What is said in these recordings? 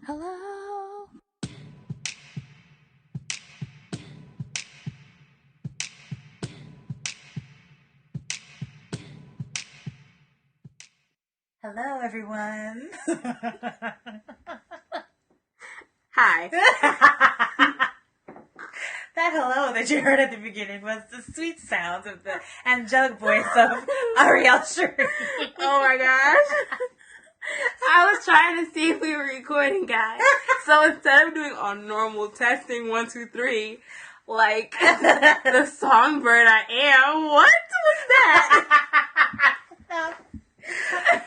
Hello. Hello, everyone. Hi. That hello that you heard at the beginning was the sweet sounds of the angelic voice of Ariel Shuri. Oh my gosh. I was trying to see if we were recording, guys. So instead of doing our normal testing 1, 2, 3, like the songbird I am, what was that?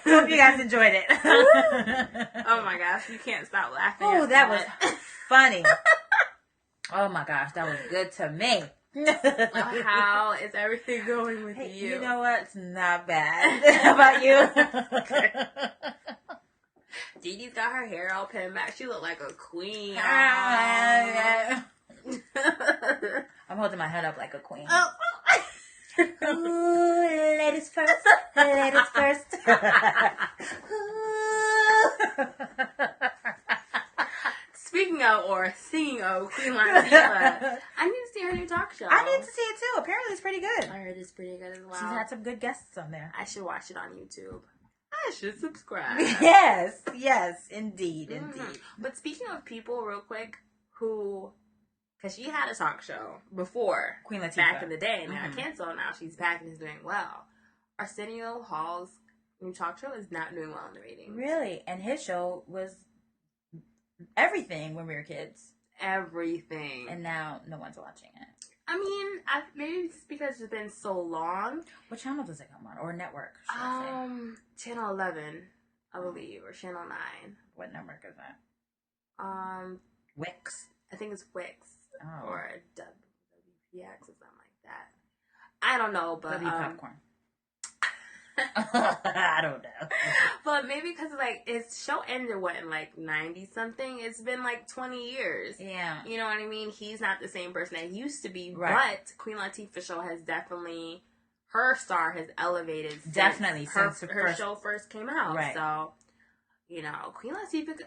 Hope you guys enjoyed it. Oh my gosh, you can't stop laughing. Oh, that was funny. Oh my gosh, that was good to me. How is everything going with you? You know what? It's not bad. How about you? Didi's got her hair all pinned back. She looked like a queen. I'm holding my head up like a queen. Oh. Ooh, ladies first. Ladies first. Speaking of, or singing of, Queen Latifah, I need to see her new talk show. I need to see it too. Apparently it's pretty good. I heard it's pretty good as well. She's had some good guests on there. I should watch it on YouTube. I should subscribe. Yes, indeed. But speaking of people, real quick, who, because she had a talk show before, Queen Latifah, back in the day, and got canceled. Now she's back and is doing well. Arsenio Hall's new talk show is not doing well in the ratings. Really? And his show was everything when we were kids. Everything. And now no one's watching it. I mean, maybe it's because it's been so long. What channel does it come on? Or network? Channel 11, I believe, or Channel 9. What network is that? Wix. I think it's Wix. Oh. Or WPX or something like that. I don't know, but Popcorn. I don't know. But maybe because like his show ended in like 90 something. It's been like 20 years. Yeah. You know what I mean? He's not the same person that he used to be. Right. But Queen Latifah's show has definitely, her star has elevated since her show first came out. Right. So, you know, Queen Latifah.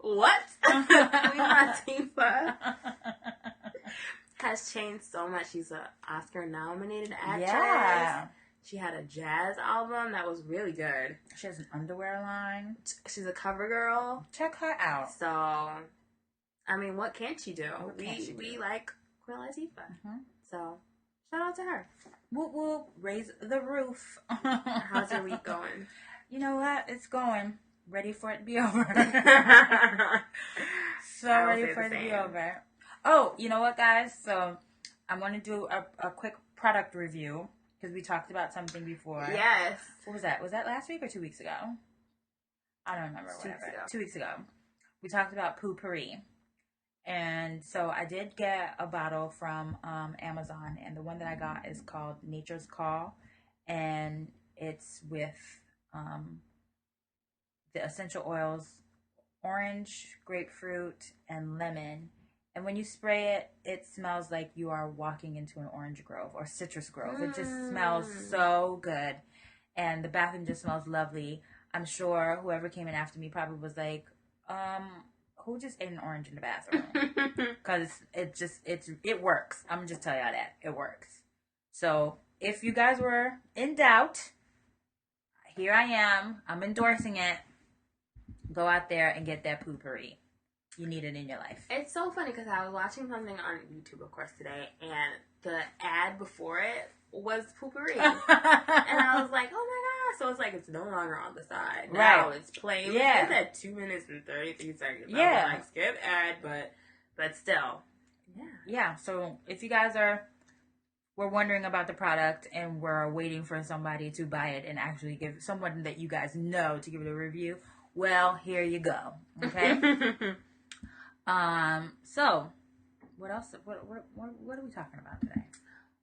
What? Queen Latifah has changed so much. She's an Oscar nominated actress. Yeah. She had a jazz album that was really good. She has an underwear line. She's a cover girl. Check her out. So, I mean, what can't she do? We like Queen Latifah. Mm-hmm. So, shout out to her. Whoop whoop, raise the roof. How's your week going? You know what? It's going. Ready for it to be over. Ready for it to be over. Oh, you know what, guys? So, I'm going to do a quick product review. Because we talked about something before. Yes. What was that? Was that last week or 2 weeks ago? I don't remember. 2 weeks ago. We talked about Poo-Pourri. And so I did get a bottle from Amazon. And the one that I got is called Nature's Call. And it's with the essential oils, orange, grapefruit, and lemon. And when you spray it, it smells like you are walking into an orange grove or citrus grove. It just smells so good. And the bathroom just smells lovely. I'm sure whoever came in after me probably was like, who just ate an orange in the bathroom? Because it works. I'm going to just tell y'all that. It works. So if you guys were in doubt, here I am. I'm endorsing it. Go out there and get that Poo-Pourri. You need it in your life. It's so funny because I was watching something on YouTube, of course, today, and the ad before it was Poo-Pourri. And I was like, oh my gosh. So it's like it's no longer on the side. Now it's playing. Yeah. It's at 2 minutes and 33 seconds. Yeah. I was like, skip ad, but still. Yeah. Yeah. So if you guys were wondering about the product and we're waiting for somebody to buy it and actually give someone that you guys know to give it a review, well, here you go. Okay? So, what else? What are we talking about today?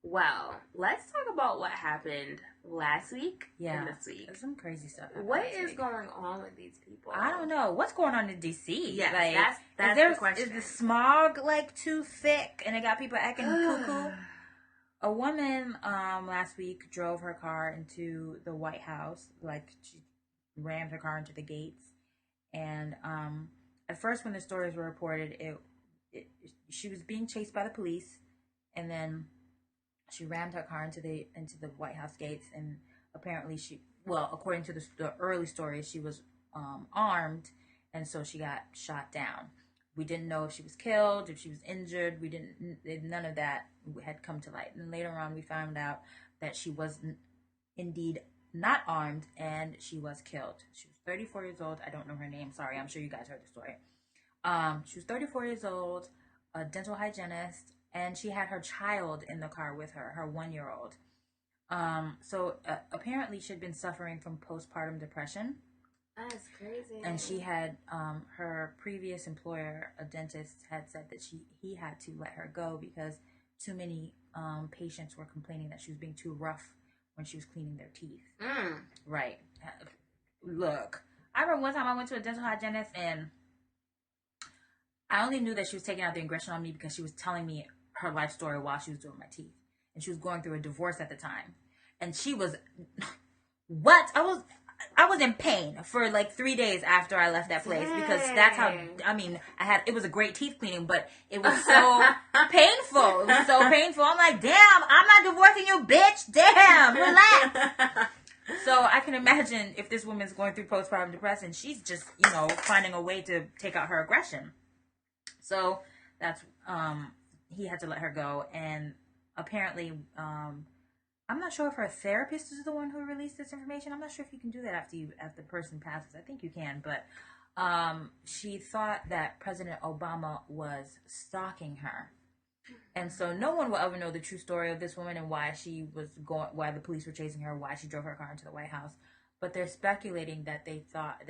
Well, let's talk about what happened last week and this week. There's some crazy stuff. What is going on with these people? I don't know. What's going on in DC? Yeah, like, that's the question. Is the smog like too thick and it got people acting cuckoo? A woman last week drove her car into the White House. Like, she rammed her car into the gates, and at first when the stories were reported, she was being chased by the police, and then she rammed her car into the White House gates, and apparently according to the early stories, she was armed, and so she got shot down. We didn't know if she was killed, if she was injured. None of that had come to light. And later on, we found out that she was indeed not armed, and she was killed. She was 34 years old. I don't know her name. Sorry, I'm sure you guys heard the story. She was 34 years old, a dental hygienist, and she had her child in the car with her 1-year-old. So apparently she'd been suffering from postpartum depression. That's crazy. And she had, her previous employer, a dentist, had said that he had to let her go because too many patients were complaining that she was being too rough when she was cleaning their teeth. Right. Look, I remember one time I went to a dental hygienist, and I only knew that she was taking out the aggression on me because she was telling me her life story while she was doing my teeth. And she was going through a divorce at the time. And she was... What? I was in pain for like 3 days after I left that place because that's how, it was a great teeth cleaning, but it was so painful. It was so painful. I'm like, damn, I'm not divorcing you, bitch. Damn, relax. So I can imagine if this woman's going through postpartum depression, she's just, finding a way to take out her aggression. So that's, he had to let her go. And apparently, I'm not sure if her therapist is the one who released this information. I'm not sure if you can do that after the person passes. I think you can, but she thought that President Obama was stalking her, and so no one will ever know the true story of this woman and why why the police were chasing her, why she drove her car into the White House. But they're speculating that they thought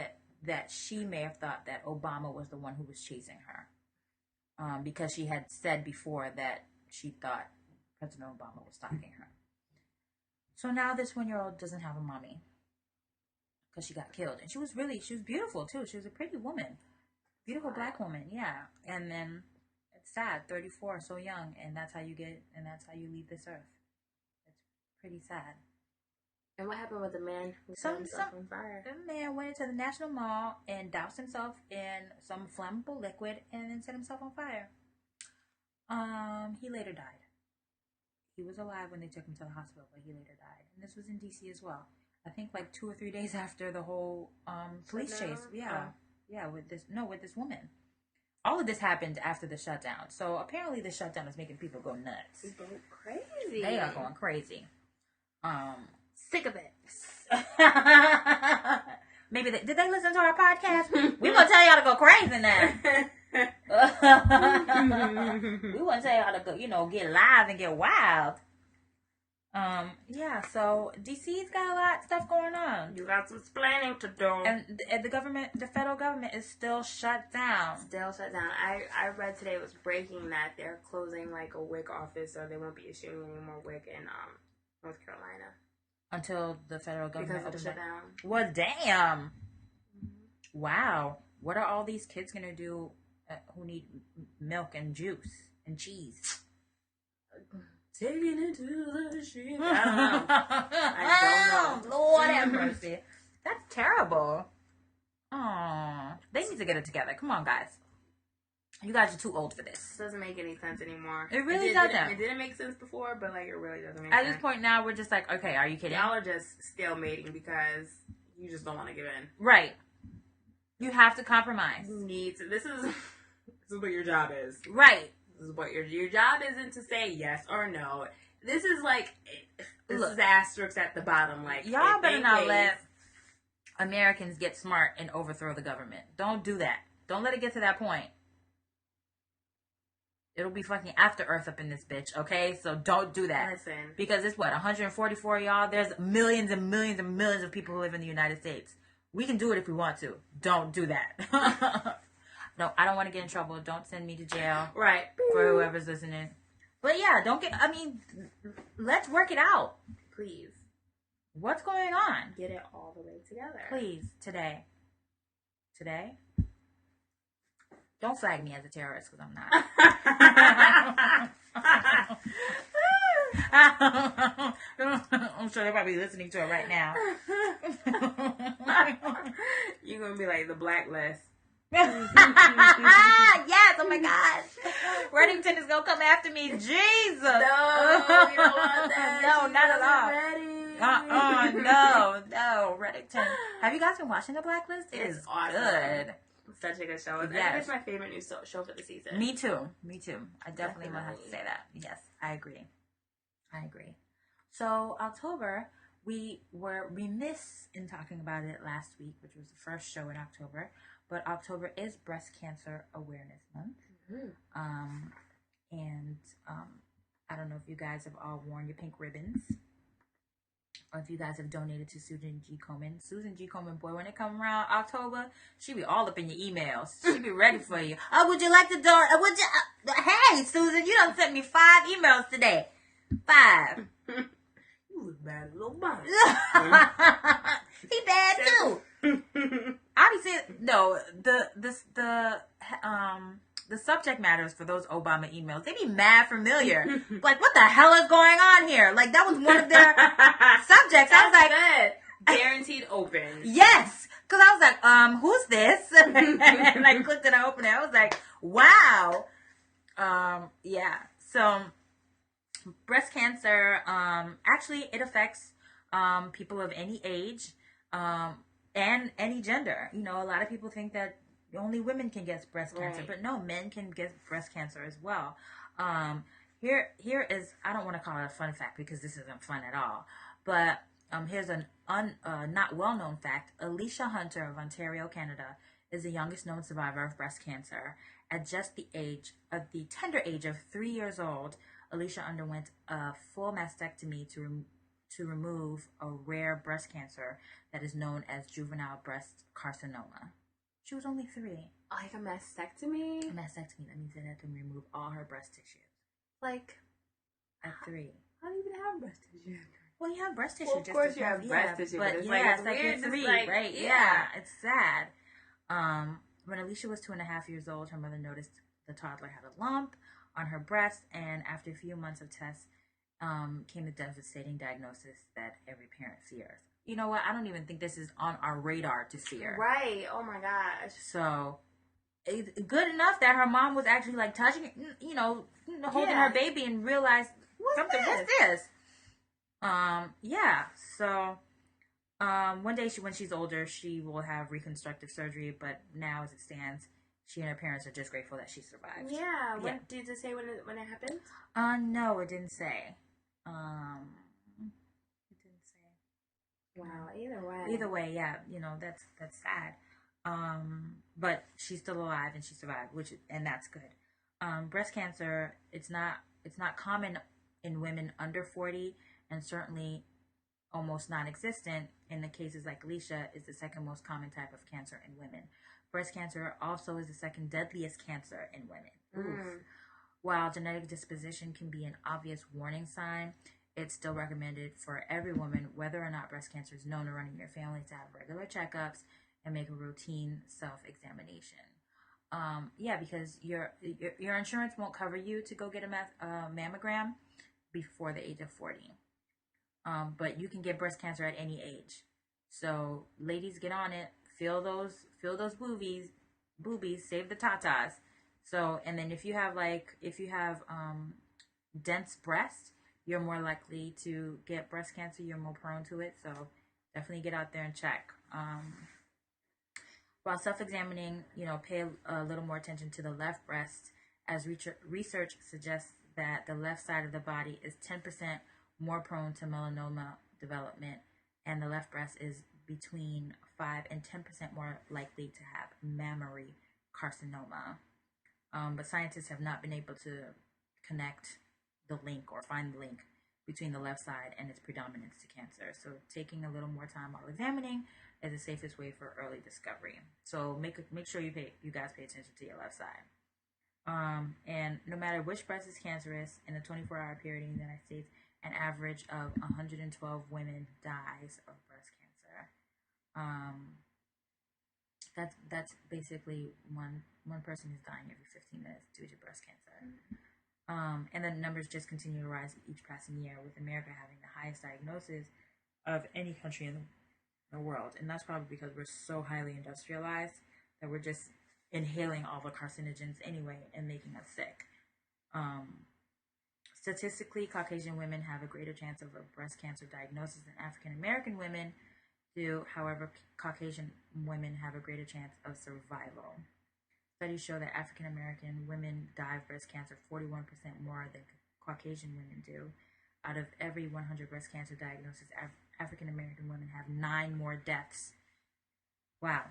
that she may have thought that Obama was the one who was chasing her, because she had said before that she thought President Obama was stalking her. So now this 1-year-old doesn't have a mommy because she got killed. And she was beautiful too. She was a pretty woman. Beautiful black woman, yeah. And then it's sad, 34, so young, and that's how you leave this earth. It's pretty sad. And what happened with the man who set himself on fire? The man went into the National Mall and doused himself in some flammable liquid and then set himself on fire. He later died. He was alive when they took him to the hospital, but he later died. And this was in D.C. as well. I think like 2 or 3 days after the whole police chase. Yeah, with this woman. All of this happened after the shutdown. So apparently the shutdown is making people go nuts. People go crazy. They are going crazy. Sick of it. Maybe did they listen to our podcast? We gonna tell y'all to go crazy now. We want to tell y'all to go, get live and get wild. So DC's got a lot of stuff going on. You got some explaining to do. And the federal government is still shut down. I read today it was breaking that they're closing like a WIC office, so they won't be issuing any more WIC in North Carolina until the federal government because of the shutdown. Well, damn. Mm-hmm. Wow. What are all these kids gonna do? Who need milk and juice and cheese? Taking it to the street. I don't know. Lord have mercy. That's terrible. Aww. They need to get it together. Come on, guys. You guys are too old for this. It doesn't make any sense anymore. It really doesn't. It didn't make sense before, but it really doesn't make sense. At this point now, we're just like, okay, are you kidding? Y'all are just stalemating because you just don't want to give in. Right. You have to compromise. You need to. This is what your job is. Right. This is what your job isn't to say yes or no. This is is the asterisk at the bottom. Y'all better not let Americans get smart and overthrow the government. Don't do that. Don't let it get to that point. It'll be fucking after Earth up in this bitch, okay? So don't do that. Listen. Because it's 144 y'all? There's millions and millions and millions of people who live in the United States. We can do it if we want to. Don't do that. No, I don't want to get in trouble. Don't send me to jail. Right. For whoever's listening. But yeah, let's work it out. Please. What's going on? Get it all the way together. Please, today. Today? Don't flag me as a terrorist, because I'm not. I'm sure they're probably listening to it right now. You're going to be like the blacklist. Yes, oh my gosh. Reddington is gonna come after me. Jesus. No, you don't want that. No, not at all. Ready. No, Reddington. Have you guys been watching The Blacklist? It's awesome. Good. Such a good show. Yes. I think it's my favorite new show for the season. Me too. I definitely would have to say that. Yes, I agree. So October, we were remiss in talking about it last week, which was the first show in October. But October is Breast Cancer Awareness Month. Mm-hmm. I don't know if you guys have all worn your pink ribbons, or if you guys have donated to Susan G. Komen. Susan G. Komen, boy, when it come around October, she be all up in your emails. She be ready for you. Oh, would you like to donate? Hey, Susan, you done sent me 5 emails today. 5. You was bad little boy. He bad too. I be saying no. The subject matters for those Obama emails, they be mad familiar. Like, what the hell is going on here? Like, that was one of their subjects. I was like, good. Guaranteed open. Yes, because I was like, who's this? And I clicked it, I opened it. I was like, wow. Yeah. So, breast cancer, actually, it affects people of any age and any gender. You know, a lot of people think that only women can get breast cancer, but no, men can get breast cancer as well. Here is, I don't want to call it a fun fact because this isn't fun at all, but here's an not well-known fact. Alicia Hunter of Ontario, Canada, is the youngest known survivor of breast cancer. At just the tender age of 3 years old, Alicia underwent a full mastectomy to remove a rare breast cancer that is known as juvenile breast carcinoma. She was only 3. Like a mastectomy? A mastectomy. That means they had to remove all her breast tissue. Like, at 3. How do you even have breast tissue? Well, you have breast tissue. Well, of course you have breast tissue, but it's it's like you're 3, like, right? Yeah, it's sad. When Alicia was 2.5 years old, her mother noticed the toddler had a lump on her breast, and after a few months of tests, came the devastating diagnosis that every parent fears. You know what? I don't even think this is on our radar to fear. Right. Oh my gosh. So, it's good enough that her mom was actually like touching, holding her baby and realized what's this? Yeah. So, one day when she's older, she will have reconstructive surgery. But now, as it stands, she and her parents are just grateful that she survived. Yeah. Did it say when it happened? No, it didn't say. Wow. Either way, yeah. That's sad. But she's still alive and she survived, and that's good. Breast cancer, it's not common in women under 40, and certainly almost non-existent in the cases like Alicia. Is the second most common type of cancer in women. Breast cancer also is the second deadliest cancer in women. Oof. While genetic disposition can be an obvious warning sign, it's still recommended for every woman, whether or not breast cancer is known or running in your family, to have regular checkups and make a routine self-examination. Because your insurance won't cover you to go get a mammogram before the age of 40. But you can get breast cancer at any age. So, ladies, get on it. Feel those boobies, save the tatas. So, and then if you have dense breasts, you're more likely to get breast cancer. You're more prone to it. So, definitely get out there and check. While self-examining, pay a little more attention to the left breast, as research suggests that the left side of the body is 10% more prone to melanoma development, and the left breast is between 5 and 10% more likely to have mammary carcinoma. But scientists have not been able to connect the link or find the link between the left side and its predominance to cancer. So taking a little more time while examining is the safest way for early discovery. So make sure you guys pay attention to your left side. And no matter which breast is cancerous, in a 24-hour period in the United States, an average of 112 women dies of breast cancer. That's basically one person is dying every 15 minutes due to breast cancer. And the numbers just continue to rise each passing year, with America having the highest diagnosis of any country in the world. And that's probably because we're so highly industrialized that we're just inhaling all the carcinogens anyway and making us sick. Statistically, Caucasian women have a greater chance of a breast cancer diagnosis than African American women do. However, Caucasian women have a greater chance of survival. Studies show that African American women die of breast cancer 41% more than Caucasian women do. Out of every 100 breast cancer diagnoses, African American women have 9 more deaths. Wow.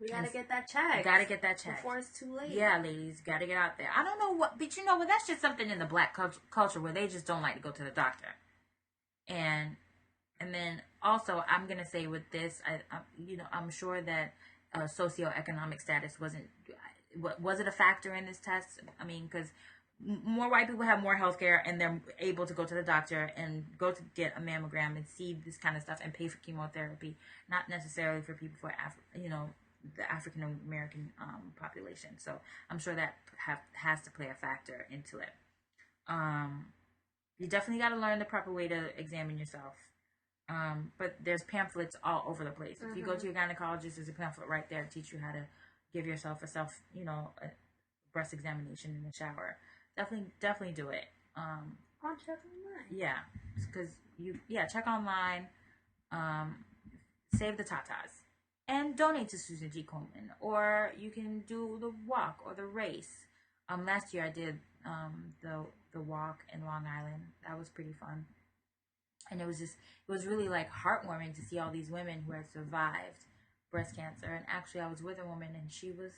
We gotta get that checked. Gotta get that checked before it's too late. Yeah, ladies, gotta get out there. I don't know what, but you know what? That's just something in the black culture where they just don't like to go to the doctor. And then also, I'm gonna say with this, I'm sure that socioeconomic status was it a factor in this test? I mean, because more white people have more health care and they're able to go to the doctor and go to get a mammogram and see this kind of stuff and pay for chemotherapy, not necessarily for people for the African American population. So I'm sure that has to play a factor into it. You definitely got to learn the proper way to examine yourself. But there's pamphlets all over the place. If you go to your gynecologist, there's a pamphlet right there to teach you how to give yourself a breast examination in the shower. Definitely do it. I'll check online. Yeah, because check online. Save the tatas and donate to Susan G. Komen, or you can do the walk or the race. Last year I did the walk in Long Island. That was pretty fun, and it was really like heartwarming to see all these women who had survived breast cancer. And actually, I was with a woman, and she was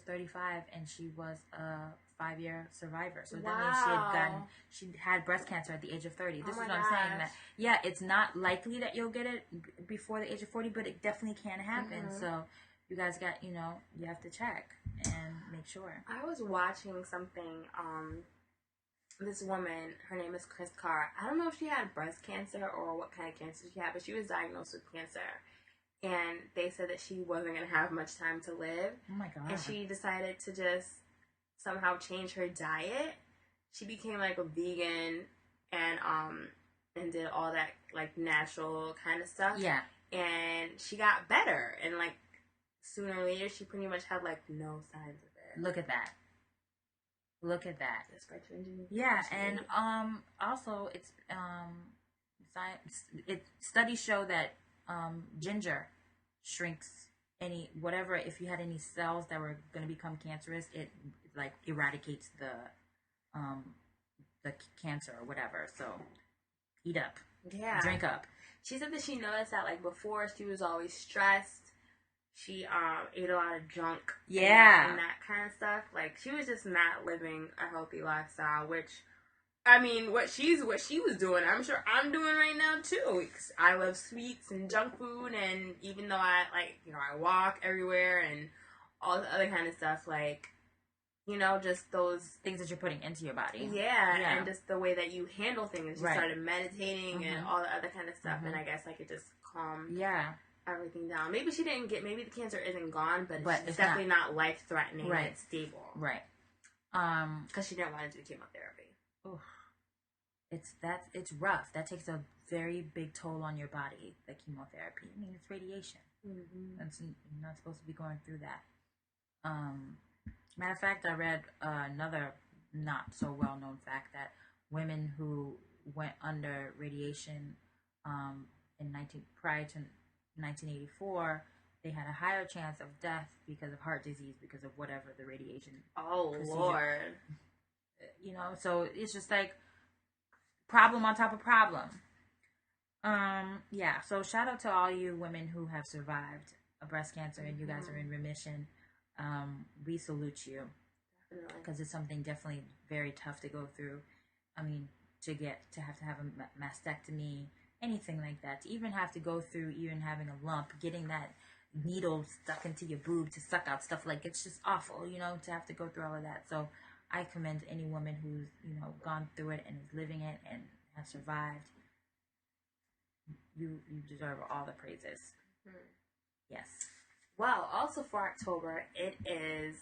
35, and she was a 5-year survivor. So that means she had breast cancer at the age of 30. This is what I'm saying. That it's not likely that you'll get it before the age of 40, but it definitely can happen. So you guys got, you have to check and make sure. I was watching something. This woman, her name is Chris Carr. I don't know if she had breast cancer or what kind of cancer she had, but she was diagnosed with cancer. And they said that she wasn't going to have much time to live. Oh my God. And she decided to just somehow change her diet. She became like a vegan and did all that like natural kind of stuff. Yeah. And she got better. And like sooner or later, she pretty much had like no signs of it. Look at that. Just by changing. Yeah, and also it's science. Studies show that ginger shrinks if you had any cells that were going to become cancerous, it like eradicates the cancer or whatever. So eat up. Yeah. Drink up. She said that she noticed that like before she was always stressed. She ate a lot of junk. Yeah. And that kind of stuff. Like she was just not living a healthy lifestyle, which I mean, what she was doing, I'm sure I'm doing right now too. Because I love sweets and junk food, and even though I walk everywhere and all the other kind of stuff, like, just those things that you're putting into your body. Yeah, and just the way that you handle things. You started meditating and all the other kind of stuff, and I guess like it just calmed everything down. Maybe maybe the cancer isn't gone, but it's definitely not life threatening. Right, it's stable. Right. Because she didn't want to do chemotherapy. Oof. It's rough. That takes a very big toll on your body, the chemotherapy. I mean, it's radiation. You're not supposed to be going through that. Matter of fact, I read another not so well known fact that women who went under radiation prior to 1984, they had a higher chance of death because of heart disease because of whatever the radiation. Oh procedure. Lord. So it's just like problem on top of problem. So shout out to all you women who have survived a breast cancer and you guys are in remission. We salute you because it's something definitely very tough to go through. I mean, to have a mastectomy, anything like that, to even have to go through even having a lump, getting that needle stuck into your boob to suck out stuff, like it's just awful, to have to go through all of that. So I commend any woman who's, gone through it and is living it and has survived. You deserve all the praises. Yes. Well, also for October, it is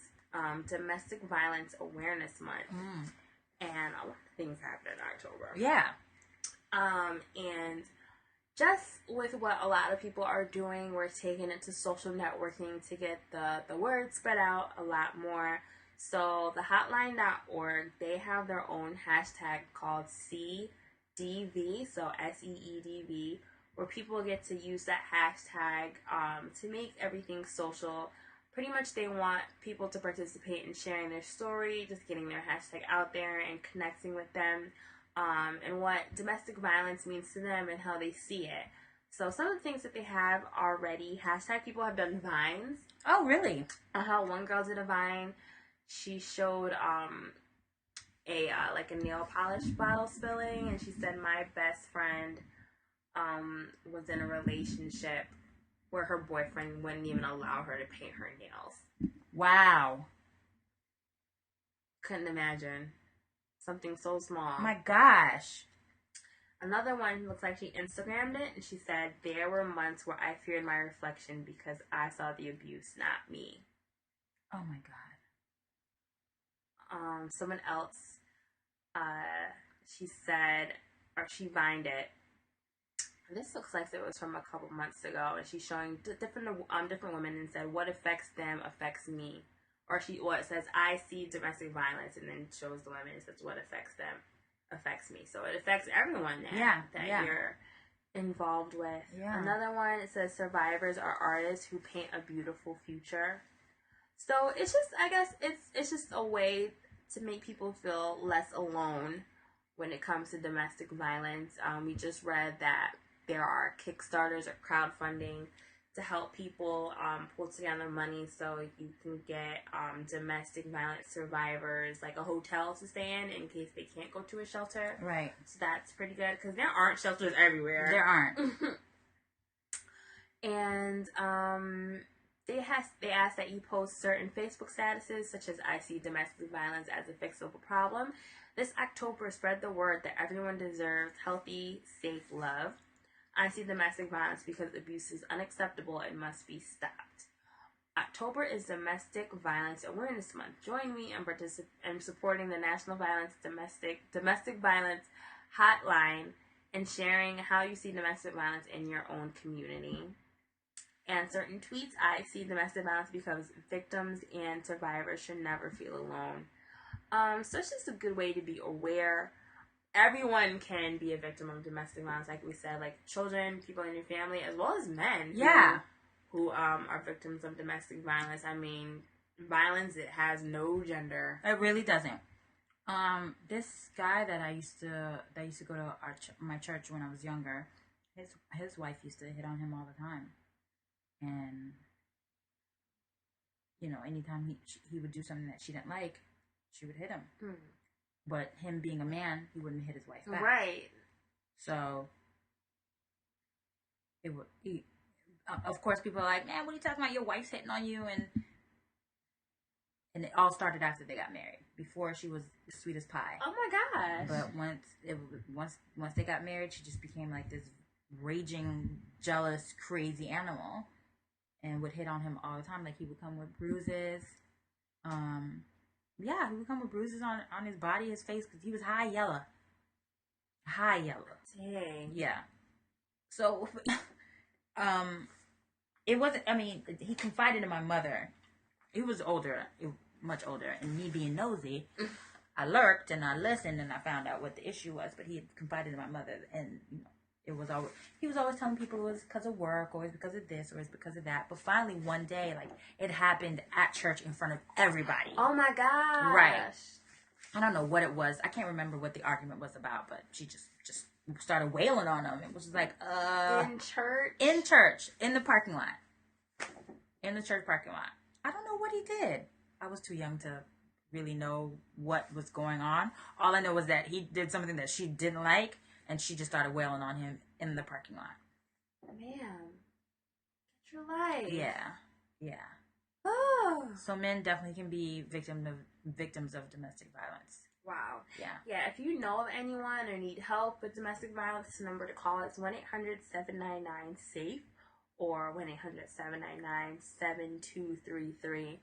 Domestic Violence Awareness Month. And a lot of things happen in October. Yeah. And just with what a lot of people are doing, we're taking it to social networking to get the word spread out a lot more. So the hotline.org, they have their own hashtag called CDV, so SEEDV, where people get to use that hashtag to make everything social. Pretty much they want people to participate in sharing their story, just getting their hashtag out there and connecting with them, and what domestic violence means to them and how they see it. So some of the things that they have already, hashtag people have done vines. Oh, really? One girl did a vine. She showed a nail polish bottle spilling, and she said, my best friend was in a relationship where her boyfriend wouldn't even allow her to paint her nails. Wow. Couldn't imagine. Something so small. My gosh. Another one looks like she Instagrammed it, and she said, there were months where I feared my reflection because I saw the abuse, not me. Oh my God. Someone else, she said, or she vined it. This looks like it was from a couple months ago, and she's showing different women and said, what affects them affects me. Or it says, I see domestic violence, and then shows the women and says, what affects them affects me. So it affects everyone that you're involved with. Yeah. Another one, it says, survivors are artists who paint a beautiful future. So it's just, I guess, it's just a way to make people feel less alone when it comes to domestic violence. We just read that there are Kickstarters or crowdfunding to help people pull together money so you can get domestic violence survivors like a hotel to stay in case they can't go to a shelter. Right. So that's pretty good because there aren't shelters everywhere. There aren't. And they ask that you post certain Facebook statuses such as I see domestic violence as a fixable problem. This October, spread the word that everyone deserves healthy, safe love. I see domestic violence because abuse is unacceptable and must be stopped. October is Domestic Violence Awareness Month. Join me in supporting the National Domestic Violence Hotline and sharing how you see domestic violence in your own community. And certain tweets, I see domestic violence because victims and survivors should never feel alone. So it's just a good way to be aware. Everyone can be a victim of domestic violence, like we said, like children, people in your family, as well as men. Yeah. Who are victims of domestic violence. I mean, violence, it has no gender. It really doesn't. This guy that I used to go to my church when I was younger, his wife used to hit on him all the time, and anytime he would do something that she didn't like, she would hit him. But him being a man, he wouldn't hit his wife back. Right. So it would. Of course, people are like, "Man, what are you talking about? Your wife's hitting on you," and it all started after they got married. Before, she was sweet as pie. Oh my gosh! But once they got married, she just became like this raging, jealous, crazy animal, and would hit on him all the time. Like he would come with bruises. Yeah, he would come with bruises on his body, his face, because he was high yellow. Dang. Yeah. So, it wasn't, he confided in my mother. He was older, much older, and me being nosy, I lurked and I listened and I found out what the issue was, but he had confided in my mother, and, he was always telling people it was because of work, or it's because of this, or it's because of that. But finally, one day, like, it happened at church in front of everybody. Oh my gosh. Right. I don't know what it was. I can't remember what the argument was about, but she just started wailing on him. It was just like, In church? In church. In the parking lot. In the church parking lot. I don't know what he did. I was too young to really know what was going on. All I know was that he did something that she didn't like, and she just started wailing on him in the parking lot. Man, get your life. Yeah. Oh. So men definitely can be victims of domestic violence. Wow. Yeah. If you know of anyone or need help with domestic violence, the number to call is 1-800-799-SAFE or 1-800-799-7233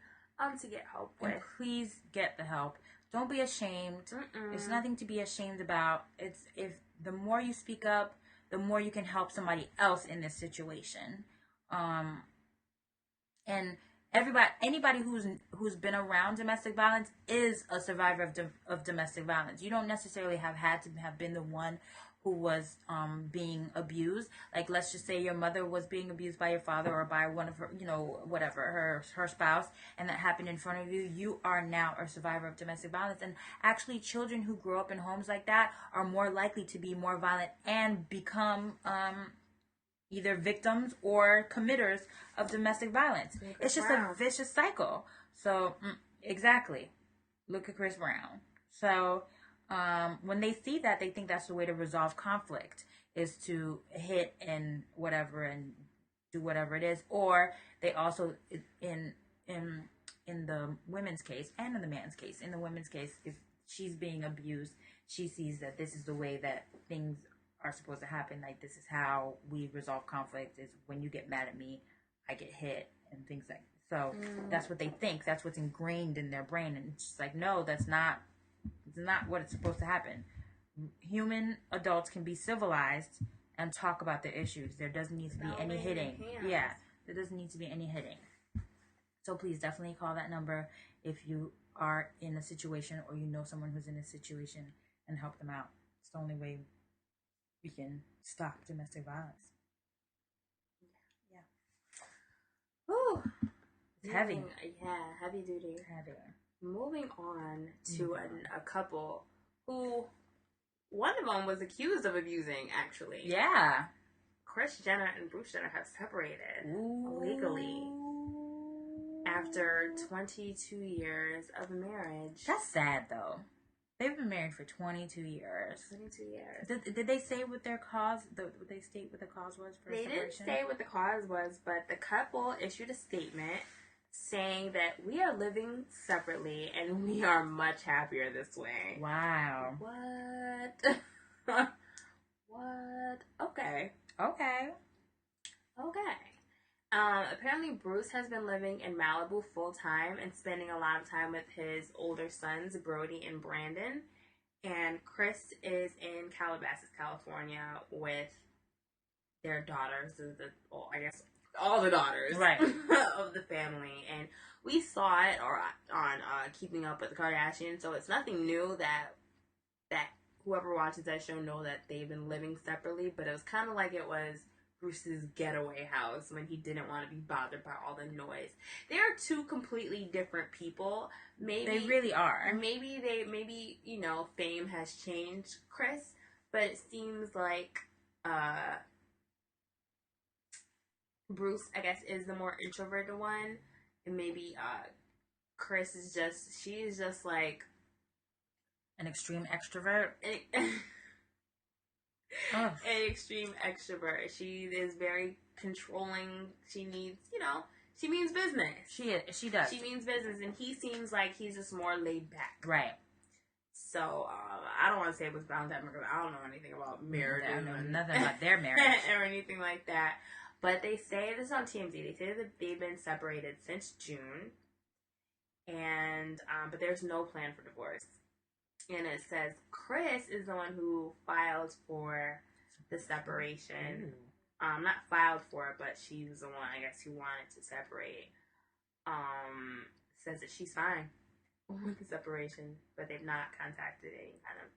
to get help with. And please get the help. Don't be ashamed. There's nothing to be ashamed about. If the more you speak up, the more you can help somebody else in this situation. And anybody who's been around domestic violence is a survivor of domestic violence. You don't necessarily have had to have been the one who was being abused. Like, let's just say your mother was being abused by your father or by one of her, whatever, her spouse, and that happened in front of you. You are now a survivor of domestic violence. And actually, children who grow up in homes like that are more likely to be more violent and become either victims or committers of domestic violence. It's just a vicious cycle. So, exactly. Look at Chris Brown. So, when they see that, they think that's the way to resolve conflict, is to hit and whatever and do whatever it is. Or they also, in the women's case and in the man's case, in the women's case, if she's being abused, she sees that this is the way that things are supposed to happen. Like, this is how we resolve conflict, is when you get mad at me, I get hit, and things like that. So that's what they think. That's what's ingrained in their brain. And it's just like, no, that's not what it's supposed to happen. Human adults can be civilized and talk about their issues. There doesn't need to be any hitting. Yeah, there doesn't need to be any hitting. So please definitely call that number if you are in a situation or you know someone who's in a situation, and help them out. It's the only way we can stop domestic violence. Yeah. Whew. It's heavy. Yeah, heavy duty. Heavy. Moving on to a couple who, one of them was accused of abusing, actually. Yeah. Kris Jenner and Bruce Jenner have separated legally after 22 years of marriage. That's sad, though. They've been married for 22 years. 22 years. Did they say what their cause? Did they state what the cause was for separation? They didn't say what the cause was, but the couple issued a statement saying that we are living separately and we are much happier this way. Wow. What? What? Okay. Apparently Bruce has been living in Malibu full time and spending a lot of time with his older sons, Brody and Brandon. And Kris is in Calabasas, California with their daughters, I guess all the daughters, right, of the family. And we saw it on Keeping Up with the Kardashians, so it's nothing new that whoever watches that show know that they've been living separately. But it was kind of like it was Bruce's getaway house when he didn't want to be bothered by all the noise. They are two completely different people. Maybe they really are. Maybe fame has changed Kris, but it seems like Bruce, I guess, is the more introverted one, and maybe Kris is just like an extreme extrovert. An extreme extrovert. She is very controlling. She needs, she means business. She does. She means business, and he seems like he's just more laid back. Right. So, I don't want to say it was bound to happen because I don't know anything about marriage. I know nothing about their marriage. or anything like that. But they say, this is on TMZ, they say that they've been separated since June. And, but there's no plan for divorce. And it says Kris is the one who filed for the separation. Not filed for it, but she's the one, I guess, who wanted to separate. Says that she's fine with the separation, but they've not contacted any kind of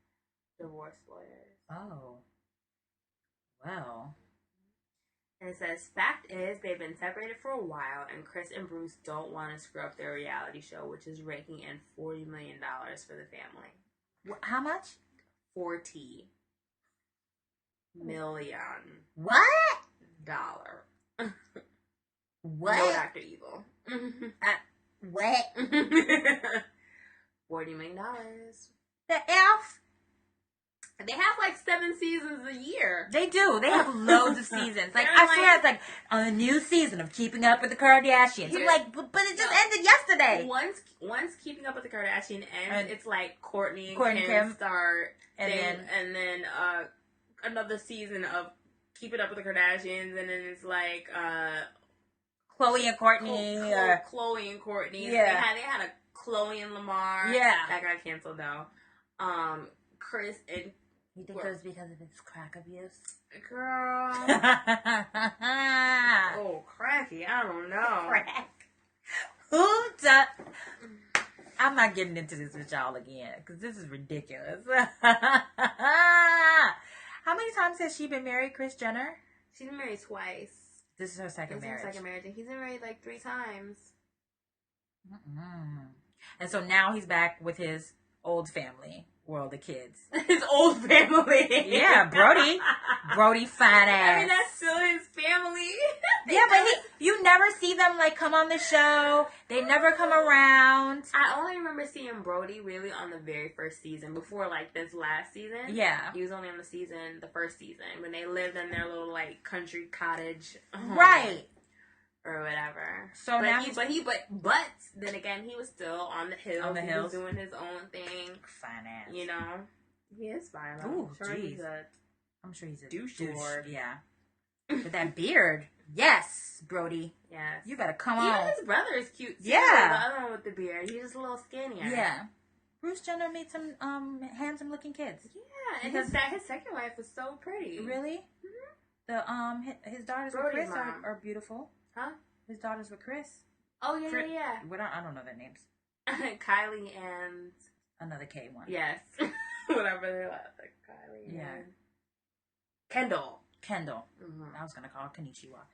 divorce lawyers. Oh. Well. And it says, fact is, they've been separated for a while, and Kris and Bruce don't want to screw up their reality show, which is raking in $40 million for the family. How much? 40 million. What? Dollar. What? No Dr. Evil. What? $40 million. The F? They have like 7 seasons a year. They do. They have loads of seasons. Like, I swear it's like on a new season of Keeping Up with the Kardashians. I'm like, but it just ended yesterday. Once Keeping Up with the Kardashians ends, it's like Kourtney and Kim start, and then another season of Keeping Up with the Kardashians, and then it's like Chloe and Kourtney. Chloe and Kourtney. Yeah. They had a Chloe and Lamar. Yeah. That got canceled though. Kris and You think it was because of his crack abuse? Girl. Oh, cracky. I don't know. Crack. Who does... I'm not getting into this with y'all again, because this is ridiculous. How many times has she been married, Kris Jenner? She's been married twice. This is her second marriage. Her second marriage, and he's been married like 3 times. And so now he's back with his old family, world of kids. His old family. Yeah, Brody. Brody fat ass. I mean, that's still his family. Yeah, but you never see them like come on the show. They never come around. I only remember seeing Brody really on the very first season, before like this last season. Yeah. He was only on the first season, when they lived in their little like country cottage. Right. Or whatever. So but now but then again, he was still on the hills. On the hills. He was doing his own thing. Fine ass. You know? He is fine. Ooh, jeez. I'm sure he's a douche. Yeah. With that beard. Yes, Brody. Yes. You better come Even on. his brother is cute too. Yeah. The other one with the beard. He's just a little skinnier. Yeah. Bruce Jenner made some handsome looking kids. Yeah, and his second wife was so pretty. Really? Mm-hmm. His daughters with Kris are beautiful. Huh? His daughters with Kris. Oh yeah. What I don't know their names. Kylie and another K one. Yes. Whatever they're like Kylie. Yeah. And Kendall. Mm-hmm. I was gonna call it Konnichiwa.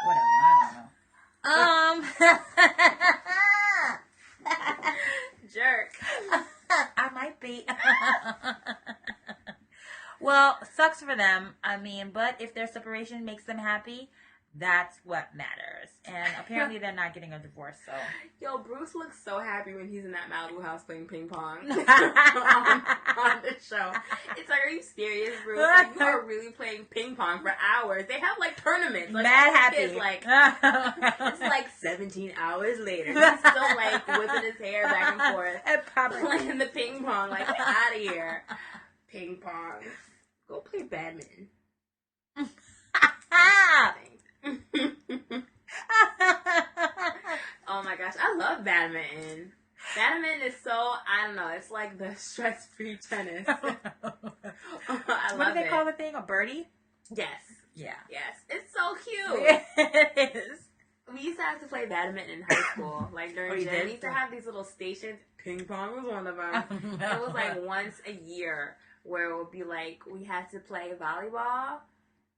Whatever. I don't know. Jerk. I might be. Well, sucks for them. I mean, but if their separation makes them happy, that's what matters. And apparently they're not getting a divorce, so. Yo, Bruce looks so happy when he's in that Malibu house playing ping pong on the show. It's like, are you serious, Bruce? Like, you are really playing ping pong for hours. They have, like, tournaments. Like, mad happy. It's like 17 hours later. He's still, like, whipping his hair back and forth. And playing the ping pong. Like, get out of here. Ping pong. Go play badminton. Oh my gosh, I love badminton. Badminton is so, I don't know, it's like the stress-free tennis. I love what do they call the thing? A birdie? Yes. Yeah. Yes. It's so cute. It is. We used to have to play badminton in high school. Like during gym, we used to have these little stations. Ping pong was one of them. It was like once a year where it would be like we had to play volleyball.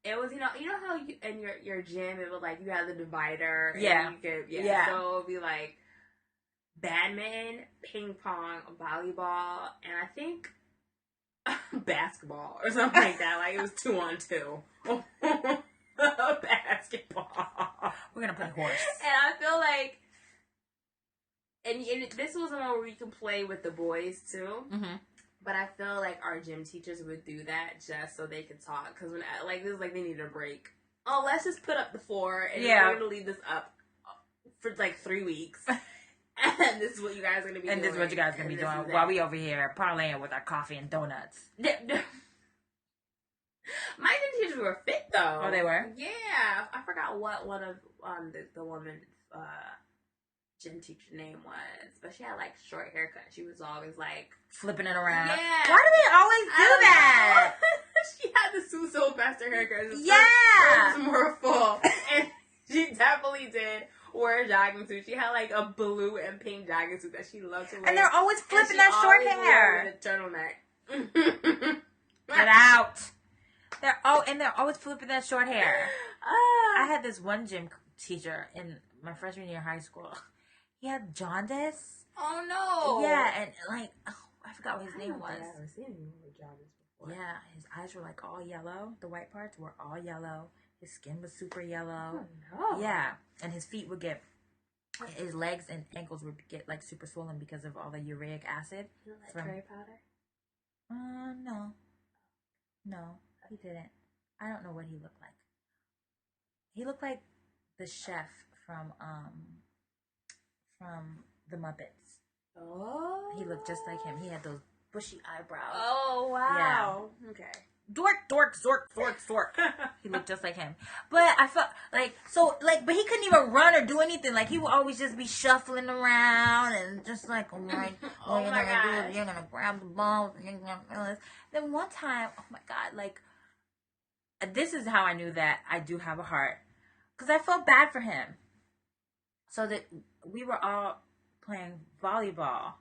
It was, you know how you, in your gym, it was like you had the divider. Yeah. And you could, yeah. So it would be like badminton, ping pong, volleyball, and I think basketball or something like that. Like it was 2-on-2. Basketball. We're gonna play horse. And I feel like, and this was the one where we can play with the boys too. Mm-hmm. But I feel like our gym teachers would do that just so they could talk. Because when this is like they need a break. Oh, let's just put up the floor and we're going to leave this up for like 3 weeks. And this is what you guys are going to be doing. And this is what you guys are going to be doing while we over here parlaying with our coffee and donuts. My gym teachers were fit though. Oh, they were? Yeah. I forgot what one of the woman's gym teacher name was, but she had like short haircut. She was always like flipping it around. Yeah. Why do they always do that? She had the Sue Sylvester haircut. Yeah. It was more full, and she definitely did wear a jogging suit. She had like a blue and pink jogging suit that she loved to wear. And they're always flipping that short hair with a turtleneck. Get out. They're always flipping that short hair. I had this one gym teacher in my freshman year of high school. He had jaundice. Oh no! Yeah, and like I forgot what his name was. I've never seen him with jaundice before. Yeah, his eyes were like all yellow. The white parts were all yellow. His skin was super yellow. Oh no! Yeah, and his feet would get, his legs and ankles would get like super swollen because of all the uric acid. You like curry powder? No, he didn't. I don't know what he looked like. He looked like the chef from the Muppets. Oh. He looked just like him. He had those bushy eyebrows. Oh, wow. Yeah. Okay. Dork, Zork. He looked just like him. But I felt but he couldn't even run or do anything. Like, he would always just be shuffling around and just like, you're gonna grab the balls and you're gonna feel this. Then one time, oh my God, like, this is how I knew that I do have a heart. Because I felt bad for him. So that we were all playing volleyball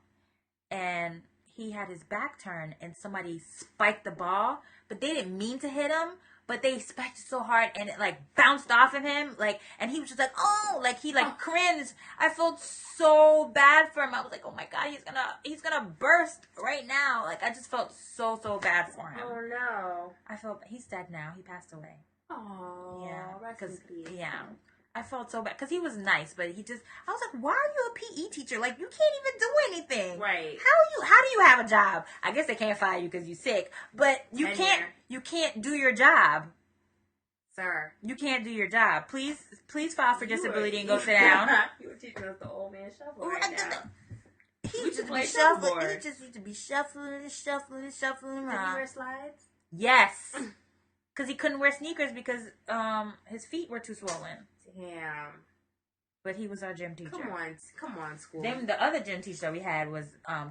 and he had his back turned and somebody spiked the ball, but they didn't mean to hit him, but they spiked it so hard and it like bounced off of him, like, and he was just like, oh, like he like cringed. I felt so bad for him. I was like, oh my God, he's gonna burst right now. Like, I just felt so bad for him. Oh no. He's dead now. He passed away. Oh yeah, because I felt so bad because he was nice, but I was like, why are you a PE teacher? Like, you can't even do anything. Right. How do you have a job? I guess they can't fire you because you're sick, but you can't do your job. Sir. You can't do your job. Please file for disability and go sit down. You were teaching us the old man shuffle right now. He used to be shuffling. He just used to be shuffling around. Did you wear slides? Yes. Because he couldn't wear sneakers because his feet were too swollen. Damn. But he was our gym teacher. Come on, school. Then the other gym teacher we had was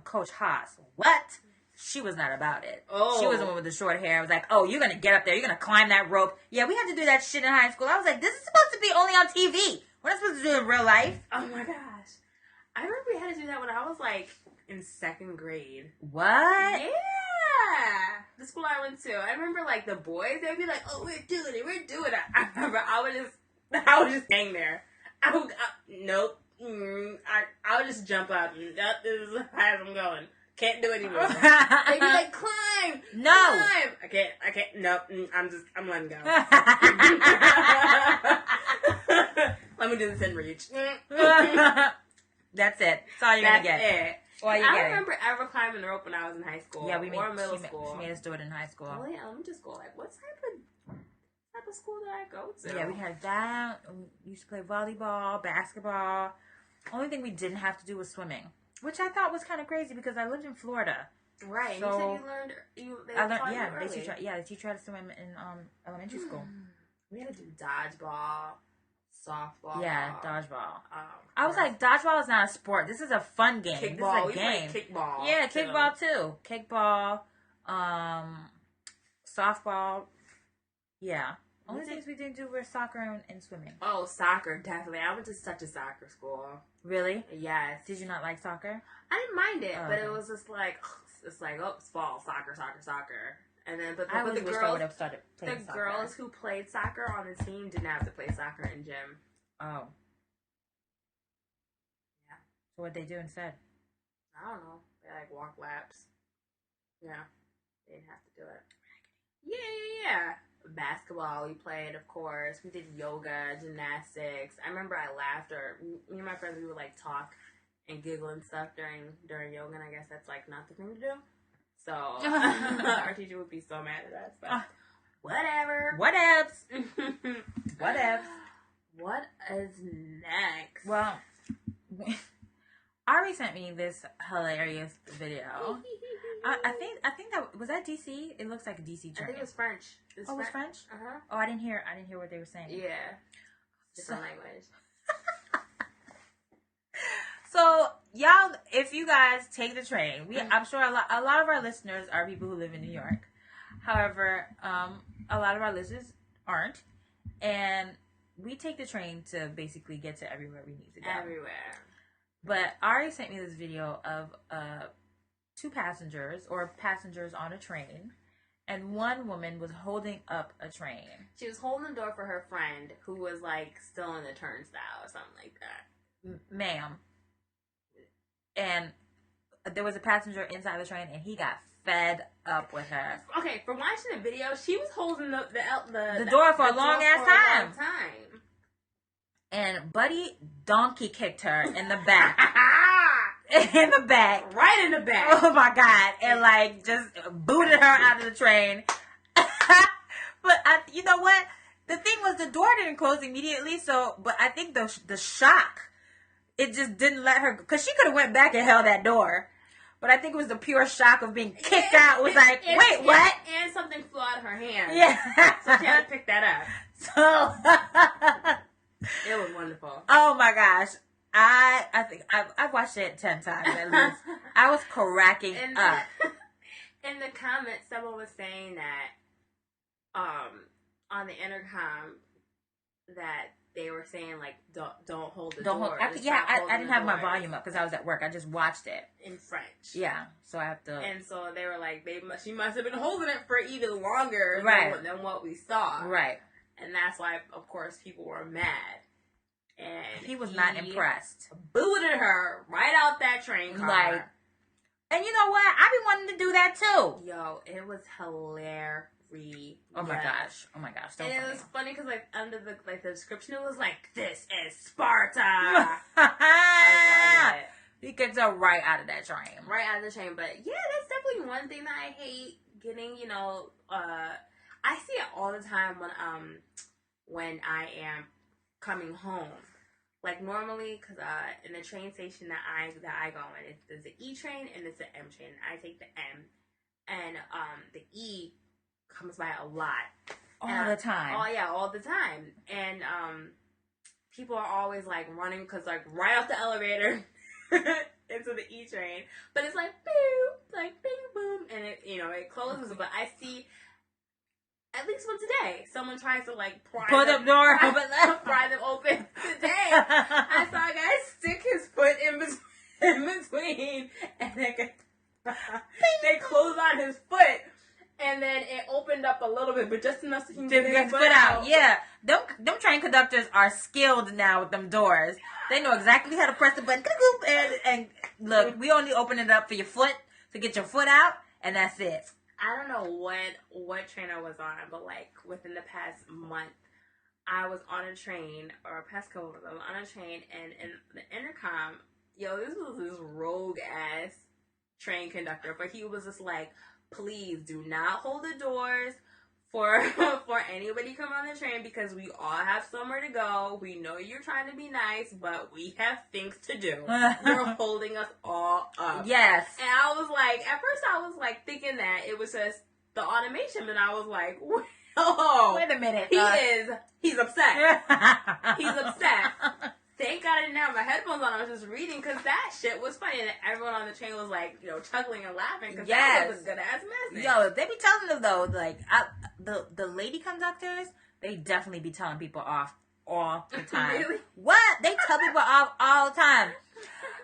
Coach Haas. What? She was not about it. Oh. She was the one with the short hair. I was like, oh, you're going to get up there. You're going to climb that rope. Yeah, we had to do that shit in high school. I was like, this is supposed to be only on TV. We're not supposed to do it in real life. Oh, my gosh. I remember we had to do that when I was, like, in 2nd grade. What? Yeah. The school I went to. I remember, like, the boys, they'd be like, oh, we're doing it. I remember I would just hang there. Nope. I would just jump up. That is as high as I'm going. Can't do it anymore. They'd be like, climb. No. Climb. I can't. Nope. I'm letting go. Let me do this in reach. That's it. That's all you're going to get. That's it. I remember ever climbing the rope when I was in high school. Yeah, middle school. She made us do it in high school. Oh, yeah, elementary school. Like, what type of school did I go to? Yeah, we had that. We used to play volleyball, basketball. Only thing we didn't have to do was swimming, which I thought was kind of crazy because I lived in Florida. Right. So you said you learned. They teach you how to swim in elementary school. We had to do dodgeball, softball. Yeah, dodgeball. I was like, dodgeball is not a sport. This is a fun game. Kickball. This is a game. Kickball. Yeah, kickball too. Kickball, softball. Yeah. Only things we didn't do were soccer and swimming. Oh, soccer, definitely. I went to such a soccer school. Really? Yes. Did you not like soccer? I didn't mind it, but it was just like, it's fall, soccer. And then, but the girls, I would have started playing soccer. Girls who played soccer on the team didn't have to play soccer in gym. Oh. Yeah. So what'd they do instead? I don't know. They like walk laps. Yeah. They didn't have to do it. Yeah. Basketball we played, of course. We did yoga, gymnastics. I remember I laughed, or me and my friends, we would like talk and giggle and stuff during yoga, and I guess that's like not the thing to do. So our teacher would be so mad at us, but whatever. Whatevs. What is next? Well, Ari sent me this hilarious video. I think that was that DC. It looks like a DC train. I think it was French. It was French. Uh-huh. Oh, I didn't hear what they were saying. Yeah, different language. So y'all, if you guys take the train, I'm sure a lot of our listeners are people who live in New York. However, a lot of our listeners aren't, and we take the train to basically get to everywhere we need to go. Everywhere. But Ari sent me this video of two passengers on a train, and one woman was holding up a train. She was holding the door for her friend who was like still in the turnstile or something like that. Ma'am. And there was a passenger inside the train, and he got fed up with her. Okay, from watching the video, she was holding the door for a long ass time. And Buddy donkey kicked her in the back. In the back. Right in the back. Oh my God. And like just booted her out of the train. But you know what? The thing was the door didn't close immediately. But I think the shock, it just didn't let her, because she could have went back and held that door. but I think it was the pure shock of being kicked out. It was like, wait, what? And something flew out of her hand. Yeah. So she had to pick that up. So it was wonderful. Oh my gosh. I think I've watched it 10 times at least. I was cracking up. In the comments, someone was saying that on the intercom that they were saying like don't hold the door. I didn't have my volume up because I was at work. I just watched it in French. Yeah, so I have to. And so they were like, she must have been holding it for even longer than what we saw. Right. And that's why, of course, people were mad. And he was not impressed. Booted her right out that train car. Like, and you know what? I be wanting to do that too. Yo, it was hilarious. Oh my gosh! And it was funny because like under the description, it was like, "This is Sparta." I love it. He gets her right out of that train. Right out of the train. But yeah, that's definitely one thing that I hate getting. You know, I see it all the time when I am coming home. Like normally, because in the train station that I go in, there's the E train and it's the M train. I take the M, and the E comes by a lot. All the time. Oh yeah, all the time. And people are always like running because like right off the elevator into the E train, but it's like boom, like bing boom, and it closes. But I see. At least once a day, someone tries to like pry them open. Today, I saw a guy stick his foot in between, and they closed on his foot, and then it opened up a little bit, but just enough so he can get his foot out. Yeah, them train conductors are skilled now with them doors. They know exactly how to press the button. And look, we only open it up for your foot to get your foot out, and that's it. I don't know what train I was on, but like within the past month, I was on a train, or a past couple months, I was on a train, and in the intercom, this was this rogue ass train conductor, but he was just like, please do not hold the doors for anybody come on the train because we all have somewhere to go. We know you're trying to be nice, but we have things to do. You're holding us all up. Yes. And I was like, at first I was like thinking that it was just the automation, but I was like, whoa. Wait a minute. He's upset. He's upset. Thank God I didn't have my headphones on. I was just reading because that shit was funny. And everyone on the train was like, chuckling and laughing because that was a good ass message. Yo, they be telling them though, like, the lady conductors, they definitely be telling people off all the time. Really? What? They tell people off all the time.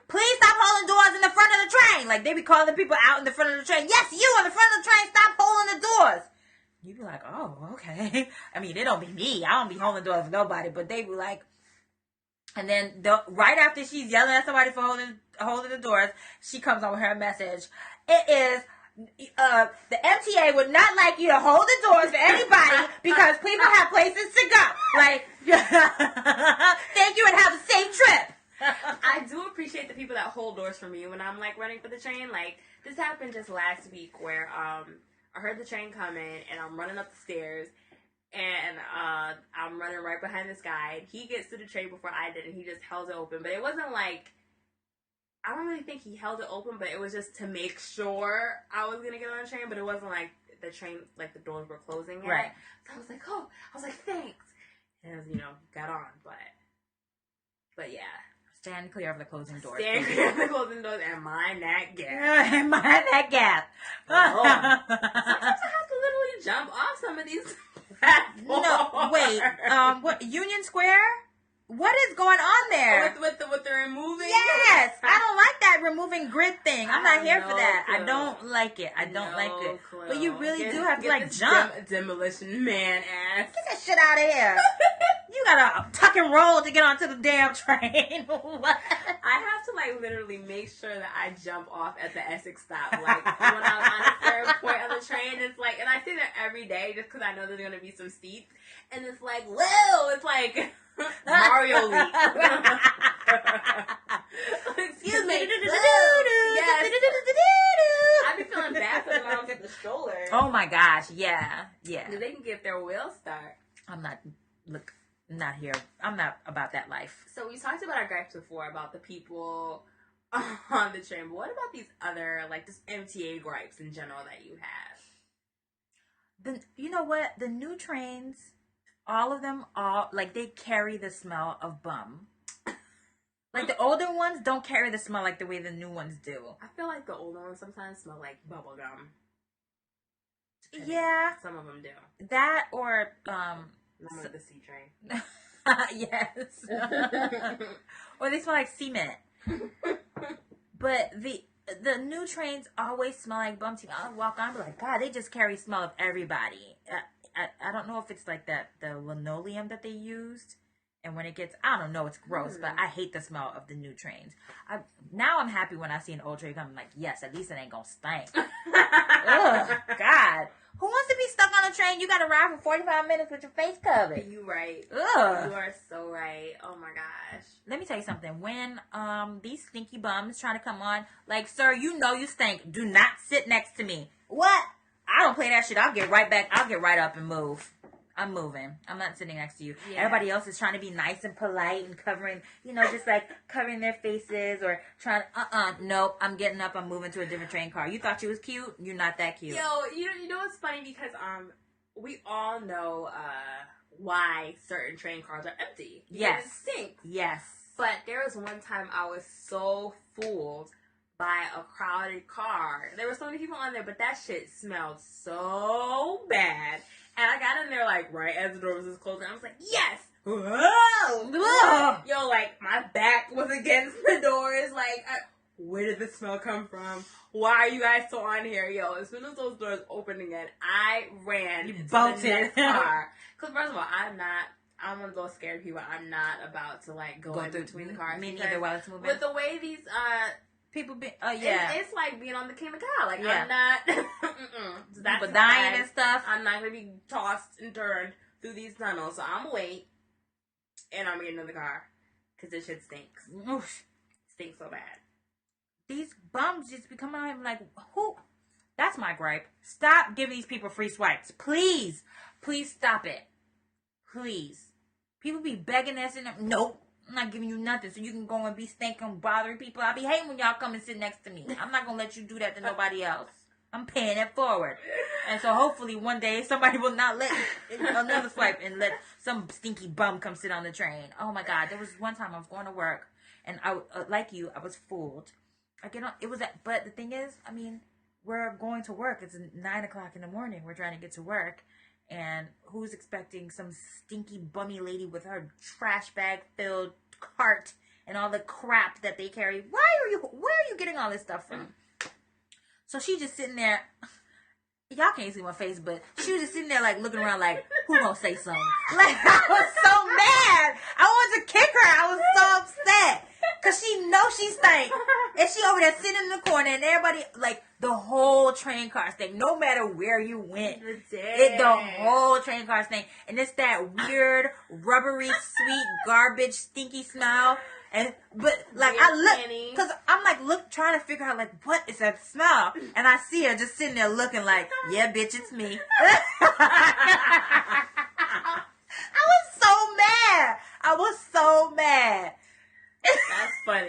Please stop holding doors in the front of the train. Like, they be calling people out in the front of the train. Yes, you in the front of the train, stop holding the doors. You be like, oh, okay. I mean, it don't be me. I don't be holding doors for nobody, but they be like, and then right after she's yelling at somebody for holding the doors, she comes on with her message. It is, the MTA would not like you to hold the doors for anybody because people have places to go. Like, thank you and have a safe trip. I do appreciate the people that hold doors for me when I'm like running for the train. Like, this happened just last week where I heard the train coming and I'm running up the stairs. And I'm running right behind this guy. He gets to the train before I did, and he just held it open. But it wasn't like, I don't really think he held it open, but it was just to make sure I was going to get on the train. But it wasn't like the train, like the doors were closing yet. Right. So I was like, oh, thanks. And, got on. But yeah. Stand clear of the closing doors. Stand clear of the closing doors and mind that gap. And mind that gap. Sometimes I have to literally jump off some of these. No, wait. What? Union Square? What is going on there? With the removing? Yes, I don't like that removing grid thing. I'm not here for that. Clue. I don't like it. I don't like it. Clue. But you really do have to like jump. Demolition man ass. Get that shit out of here. You gotta tuck and roll to get onto the damn train. What? I have to like literally make sure that I jump off at the Essex stop. Like when I'm on a third point of the train, it's like, and I say that every day just because I know there's gonna be some seats, and it's like, whoa, it's like Mario leap. Excuse me. Yes. I be feeling bad for the moms with the stroller. Oh my gosh, yeah. They can get their wheels start. I'm not here. I'm not about that life. So we talked about our gripes before about the people on the train. But what about these other, like, just MTA gripes in general that you have? You know what? The new trains, all of them, like, they carry the smell of bum. Like, the older ones don't carry the smell like the way the new ones do. I feel like the older ones sometimes smell like bubble gum. Yeah. Some of them do. That or, Like the C train. yes. Or they smell like cement. But the new trains always smell like bum to me. I'll walk on and be like, God, they just carry smell of everybody. I don't know if it's like the linoleum that they used. And when it gets, I don't know, it's gross, but I hate the smell of the new trains. Now I'm happy when I see an old train come. I'm like, yes, at least it ain't gonna stink. Ugh, God. Who wants to be stuck on a train? You gotta ride for 45 minutes with your face covered. You right. Ugh. You are so right. Oh my gosh. Let me tell you something. When these stinky bums trying to come on, like, sir, you know you stink. Do not sit next to me. What? I don't play that shit. I'll get right back. I'll get right up and move. I'm moving. I'm not sitting next to you. Yeah. Everybody else is trying to be nice and polite and covering, just like covering their faces or trying to, nope, I'm getting up. I'm moving to a different train car. You thought you was cute? You're not that cute. Yo, you know what's funny? Because, we all know, why certain train cars are empty. Yes. It stinks. Yes. But there was one time I was so fooled by a crowded car. There were so many people on there, but that shit smelled so bad. And I got in there, like, right as the door was closing. I was like, yes! Whoa! Yo, like, my back was against the doors. Like, where did the smell come from? Why are you guys still on here? Yo, as soon as those doors opened again, I ran to the next car. Because, first of all, I'm one of those scared people. I'm not about to, like, go in between the cars. Me neither while it's moving. With the way these, people be, yeah. It's like being on the King of God. Like, yeah. I'm not, people dying and stuff. I'm not going to be tossed and turned through these tunnels. So I'm going to wait, and I'm getting in the car. Because this shit stinks. Oof. Stinks so bad. These bums just be coming on like, who? That's my gripe. Stop giving these people free swipes. Please. Please stop it. Please. People be begging us and nope. I'm not giving you nothing so you can go and be stinking, bothering people. I be hating when y'all come and sit next to me. I'm not going to let you do that to nobody else. I'm paying it forward. And so hopefully one day somebody will not let another swipe and let some stinky bum come sit on the train. Oh my God. There was one time I was going to work and I, like you, I was fooled. I get on, but the thing is, I mean, we're going to work. It's 9 o'clock in the morning. We're trying to get to work. And who's expecting some stinky bummy lady with her trash bag filled cart and all the crap that they carry? Where are you getting all this stuff from? So she just sitting there. Y'all can't see my face, but she was just sitting there like looking around like, who gonna say something? Like, I was so mad. I wanted to kick her. I was so upset. Cause she knows she stank. And she over there sitting in the corner and everybody, like, the whole train car stink. No matter where you went. The whole train car stink. And it's that weird, rubbery, sweet, garbage, stinky smell. But I look, cause I'm like, trying to figure out like, what is that smell? And I see her just sitting there looking like, yeah, bitch, it's me. I was so mad. That's funny.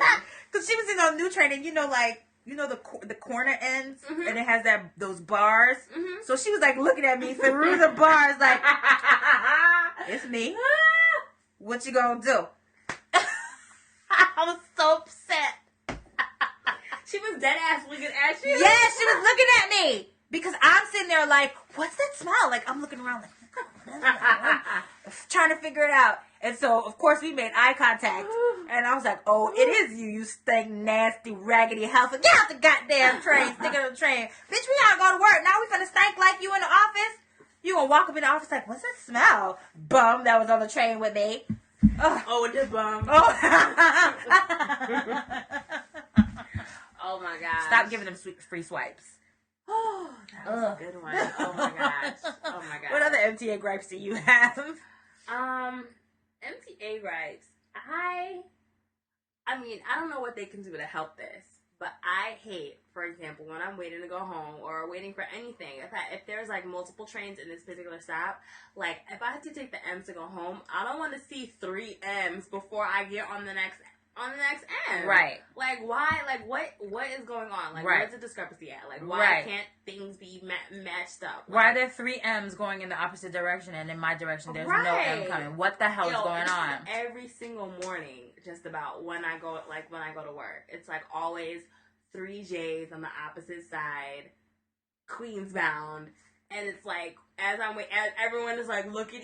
Cause she was in a new train and the corner ends and it has those bars. Mm-hmm. So she was like looking at me through the bars like, it's me. What you gonna do? I was so upset. She was dead ass looking at you. Yeah, she was looking at me. Because I'm sitting there like, what's that smell? Like, I'm looking around like, trying to figure it out. And so, of course, we made eye contact. And I was like, oh, it is you stink, nasty, raggedy house. Get out the goddamn train, stick on the train. Bitch, we gotta go to work. Now we finna stink like you in the office? You gonna walk up in the office like, what's that smell? Bum that was on the train with me. Oh, the bum. Oh. Oh, my gosh. Stop giving them free swipes. Oh, that was a good one. Oh, my gosh. Oh, my gosh. What other MTA gripes do you have? MTA gripes. I mean, I don't know what they can do to help this, but I hate, for example, when I'm waiting to go home or waiting for anything, if there's like multiple trains in this particular stop, like if I have to take the M's to go home, I don't want to see 3 M's before I get on the next on the next end. Right. Like, why? Like, what is going on? Like, right. where's the discrepancy at? Like, why right. can't things be matched up? Like, why are there 3 M's going in the opposite direction, and in my direction there's right. no M coming? What the hell is going on? Every single morning, just about when I go to work, it's like always 3 J's on the opposite side, Queens bound, and it's like as everyone is like looking,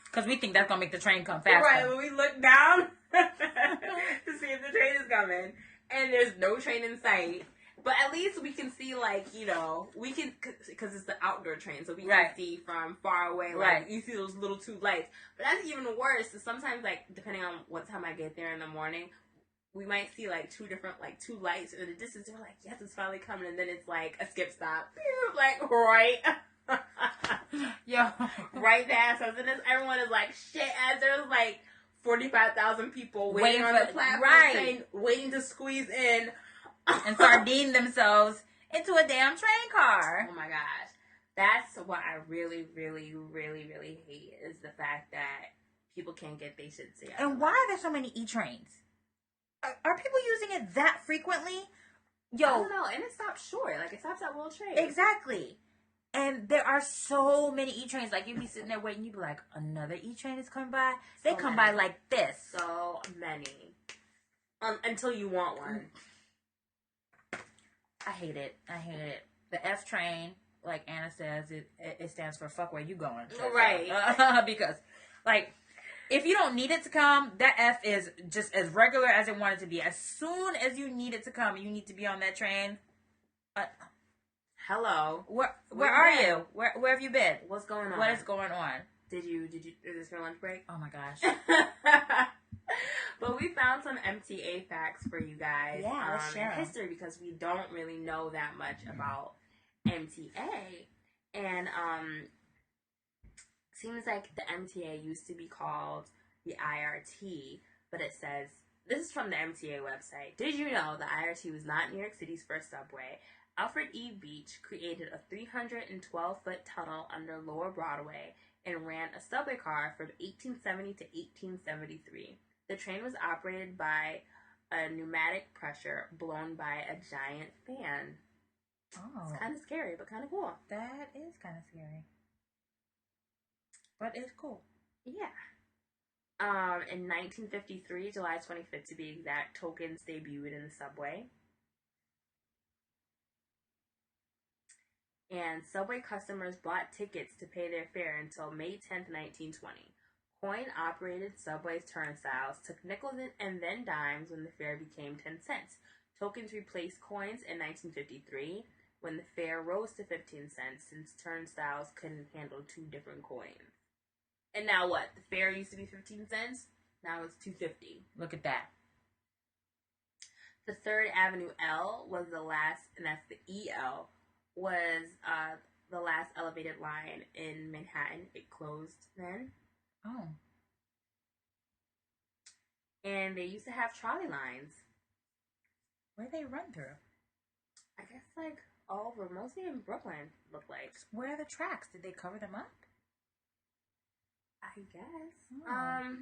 because we think that's gonna make the train come faster. Right, when we look down to see if the train is coming, and there's no train in sight. But at least we can see, like, we can, because it's the outdoor train, so we can see from far away, like, you see those little 2 lights. But that's even worse. So sometimes, like, depending on what time I get there in the morning, we might see, like, 2 lights in the distance. We're like, yes, it's finally coming. And then it's, like, a skip stop. Like, right. Right past us. And then everyone is like, shit, as there's, like, 45,000 people waiting on the platform, waiting to squeeze in. And sardine themselves into a damn train car. Oh my gosh. That's what I really, really, really, really hate is the fact that people can't get their shit together. And why are there so many E-trains? Are people using it that frequently? Yo. I don't know. And it stops short. Like, it stops at World Trade. Exactly. And there are so many E-trains. Like, you'd be sitting there waiting, you'd be like, another E-train is coming by? They come by like this. So many. Until you want one. I hate it. The F train, like Anna says, it stands for fuck where you going. Right. Because, like, if you don't need it to come, that F is just as regular as it wanted to be. As soon as you need it to come, you need to be on that train. Hello. Where are you? Where have you been? What's going on? What is going on? Is this your lunch break? Oh my gosh. But we found some MTA facts for you guys. Yeah, and history, because we don't really know that much about MTA. And seems like the MTA used to be called the IRT, but it says, this is from the MTA website. Did you know the IRT was not New York City's first subway? Alfred E. Beach created a 312-foot tunnel under Lower Broadway and ran a subway car from 1870 to 1873. The train was operated by a pneumatic pressure blown by a giant fan. Oh. It's kind of scary, but kind of cool. That is kind of scary. But it's cool. Yeah. In 1953, July 25th to be exact, tokens debuted in the subway. And subway customers bought tickets to pay their fare until May 10th, 1920. Coin-operated subway turnstiles took nickels and then dimes when the fare became 10 cents. Tokens replaced coins in 1953 when the fare rose to 15 cents since turnstiles couldn't handle 2 different coins. And now what? The fare used to be 15 cents. Now it's $2.50. Look at that. The 3rd Avenue L was the last, and that's the EL, was the last elevated line in Manhattan. It closed then. Oh. And they used to have trolley lines. Where they run through? I guess like all over, mostly in Brooklyn, look like. Where are the tracks? Did they cover them up? I guess. Oh.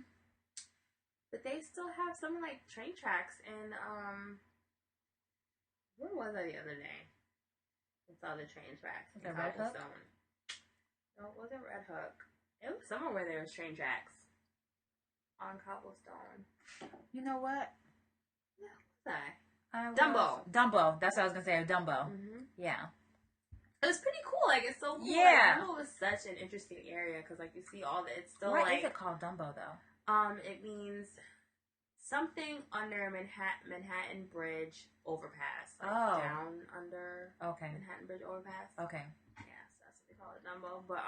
But they still have some like train tracks in where was I the other day? I saw the train tracks. Was that Red Hook? No, it wasn't Red Hook. It was somewhere where there was train tracks on cobblestone. You know what? Yeah, what was I? Dumbo. That's what I was gonna say. Dumbo. Mm-hmm. Yeah. It was pretty cool. Like, it's so cool. Yeah. Like, Dumbo was such an interesting area because, like, you see all the. It's still Why like. Is it called Dumbo though? It means something under Manhattan Bridge overpass. Like down under. Okay. Manhattan Bridge overpass. Okay. Yeah, so that's what they call it, Dumbo. But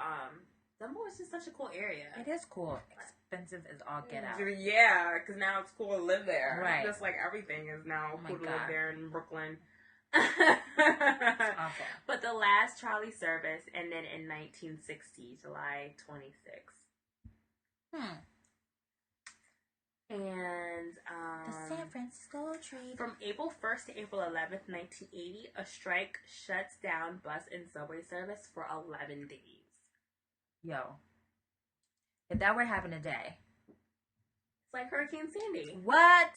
Dumbo is just such a cool area. It is cool. Expensive as all get out. Yeah, because now it's cool to live there. Right. Just like everything is now cool to live there in Brooklyn. Awful. But the last trolley service ended in 1960, July 26th. And the San Francisco tree. From April 1st to April 11th, 1980, a strike shuts down bus and subway service for 11 days. Yo. If that were to happen today. It's like Hurricane Sandy. What?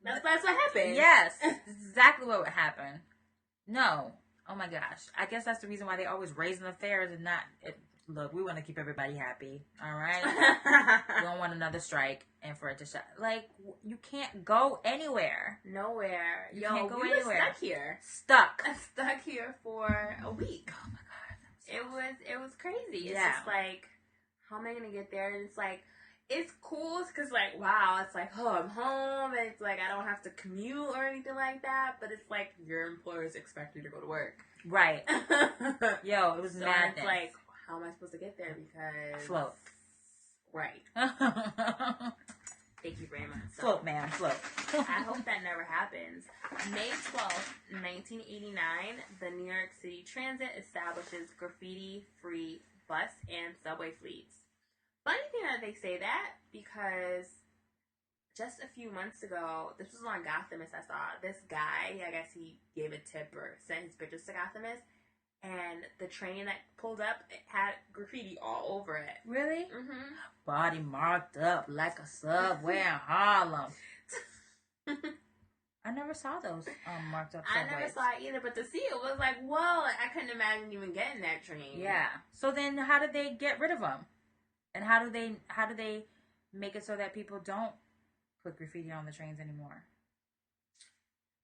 That's what happened. Yes, that's exactly what would happen. No. Oh my gosh. I guess that's the reason why they always raising the fares and not. Look, we want to keep everybody happy. All right. We don't want another strike and for it to shut. Like, you can't go anywhere. Nowhere. You can't go anywhere. Were stuck here. Stuck here for a week. Oh my God. It was crazy. It's just like, how am I gonna get there? And it's like, it's cool because, like, wow, it's like, oh, I'm home, and it's like I don't have to commute or anything like that. But it's like your employers expect you to go to work, right? Yo, it was madness. It's like, how am I supposed to get there? Because float, right? Thank you very much. So, float, man, float. I hope that never happens. May 12th, 1989, the New York City Transit establishes graffiti-free bus and subway fleets. Funny thing that they say that, because just a few months ago, this was on Gothamist, I saw this guy, I guess he gave a tip or sent his pictures to Gothamist, and the train that pulled up, it had graffiti all over it. Really? Mm-hmm. Body marked up like a subway in Harlem. I never saw those marked up subways. I never saw it either, but to see it was like, whoa, I couldn't imagine even getting that train. Yeah. So then how did they get rid of them? And how do they make it so that people don't put graffiti on the trains anymore?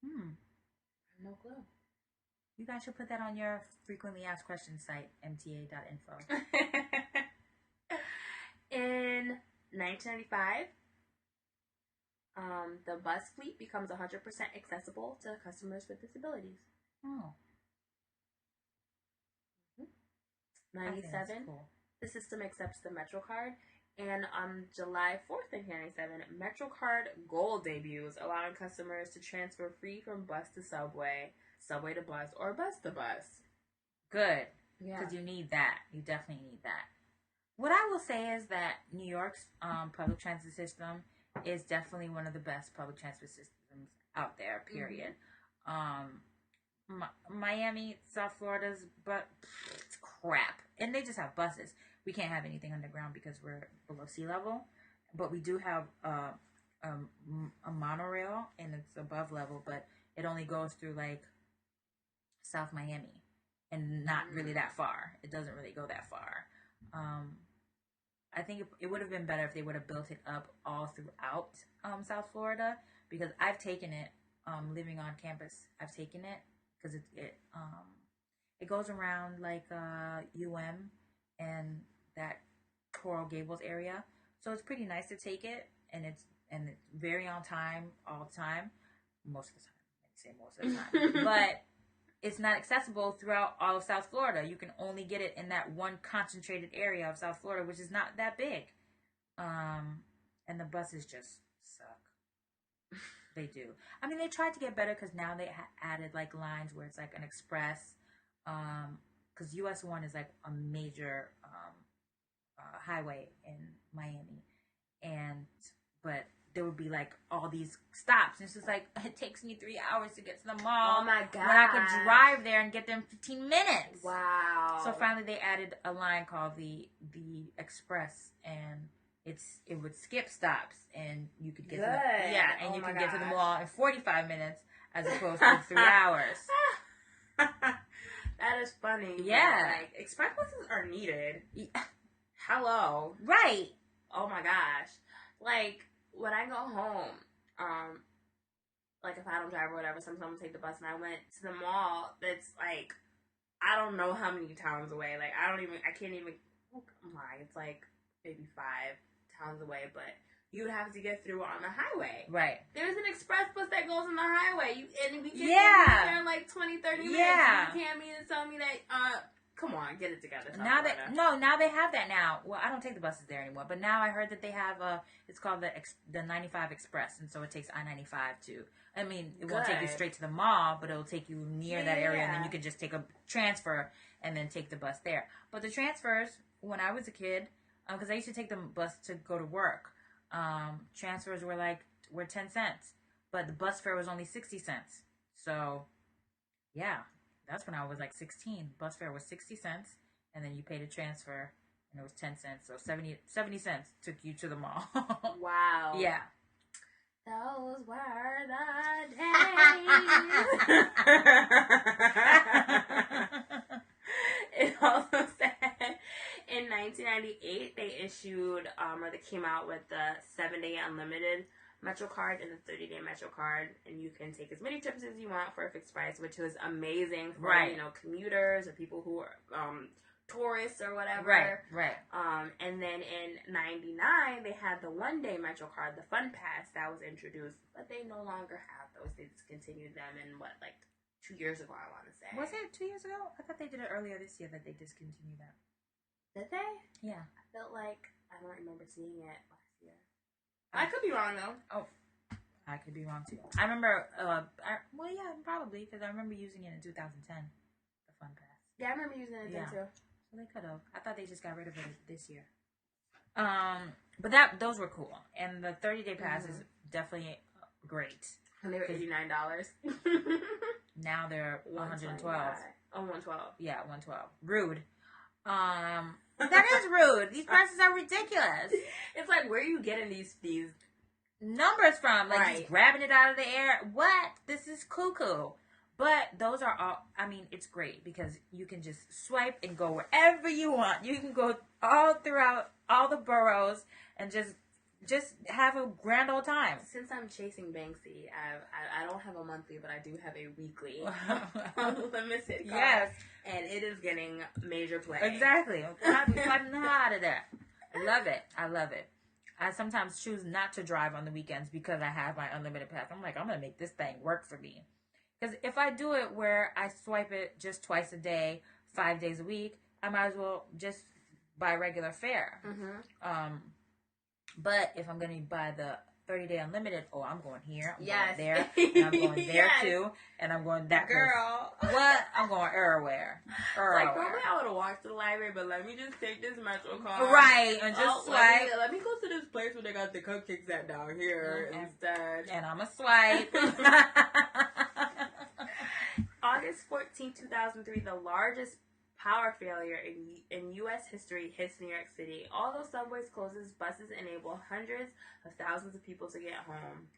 No clue. You guys should put that on your frequently asked questions site, mta.info. In 1995, the bus fleet becomes 100% accessible to customers with disabilities. Oh. 97, cool. The system accepts the MetroCard. And on July 4th, 1997, MetroCard Gold debuts, allowing customers to transfer free from bus to subway, subway to bus, or bus to bus. Good. Yeah. Because you need that. You definitely need that. What I will say is that New York's public transit system is definitely one of the best public transit systems out there, period. Mm-hmm. Miami, South Florida's, but it's crap. And they just have buses. We can't have anything underground because we're below sea level. But we do have a monorail, and it's above level, but it only goes through, like, South Miami. And not really that far. It doesn't really go that far. I think it would have been better if they would have built it up all throughout South Florida, because I've taken it living on campus. I've taken it because it goes around like UM and that Coral Gables area, so it's pretty nice to take it, and it's very on time all the time, most of the time. I say most of the time, but it's not accessible throughout all of South Florida. You can only get it in that one concentrated area of South Florida, which is not that big. And the buses just suck. They do. I mean, they tried to get better because now they added like lines where it's like an express. Because US 1 is like a major highway in Miami, but there would be like all these stops, and it's just like, it takes me 3 hours to get to the mall. Oh my god! When I could drive there and get there in 15 minutes. Wow! So finally, they added a line called the Express, and it would skip stops, and you could get and you could get to the mall in 45 minutes as opposed to 3 hours. That is funny. Yeah, like, express buses are needed. Hello. Right. Oh my gosh. Like, when I go home, like if I don't drive or whatever, sometimes I'll take the bus, and I went to the mall that's like, I don't know how many towns away. Like, I can't even, it's like maybe 5 towns away, but you would have to get through on the highway. Right. There's an express bus that goes on the highway. And we get there in like 20, 30 minutes. Yeah. And you can't mean to tell me that, come on, get it together. Now they have that now. Well, I don't take the buses there anymore, but now I heard that they have it's called the 95 Express, and so it takes I-95 to. I mean, it won't take you straight to the mall, but it'll take you near that area, and then you can just take a transfer and then take the bus there. But the transfers, when I was a kid, because I used to take the bus to go to work, transfers were 10 cents, but the bus fare was only 60 cents. So, yeah. That's when I was like 16. Bus fare was 60 cents, and then you paid a transfer, and it was 10 cents. So 70 cents took you to the mall. Wow. Yeah. Those were the days. It also said in 1998 they issued or they came out with the 7-day unlimited Metro card and the 30-day Metro card, and you can take as many trips as you want for a fixed price, which was amazing for commuters or people who are tourists or whatever. Right. And then in 99 they had the 1-day Metro card, the Fun Pass, that was introduced, but they no longer have those. They discontinued them in 2 years ago, I want to say. Was it 2 years ago? I thought they did it earlier this year that they discontinued that. Did they? Yeah. I felt like I don't remember seeing it last year. I could be wrong, though. Oh, I could be wrong, too. I remember, probably, because I remember using it in 2010, the Fun Pass. Yeah, I remember using it then, too. So they could have. I thought they just got rid of it this year. But those were cool. And the 30-day pass is definitely great. And they were $89. Now they're $112. Oh, $112. Yeah, $112. Rude. That is rude. These prices are ridiculous. It's like, where are you getting these numbers from? Like, just grabbing it out of the air? What? This is cuckoo. But those are all, it's great because you can just swipe and go wherever you want. You can go all throughout all the boroughs and just have a grand old time. Since I'm chasing Banksy, I don't have a monthly, but I do have a weekly unlimited card. Yes. And it is getting major play. Exactly. I'm swiping the hell out of that. I love it. I sometimes choose not to drive on the weekends because I have my unlimited pass. I'm like, I'm going to make this thing work for me. Because if I do it where I swipe it just twice a day, 5 days a week, I might as well just buy regular fare. Mm-hmm. But if I'm going to buy the 30-day unlimited, I'm going here, I'm going there, and I'm going there too, and I'm going that girl. Place. What? I'm going everywhere. Like, probably I would have walked to the library, but let me just take this Metro card. Right, and just swipe. Let me go to this place where they got the cupcakes at down here instead. And I'm going to swipe. August 14, 2003, the largest power failure in U.S. history hits New York City. Although subways closes, buses enable hundreds of thousands of people to get home.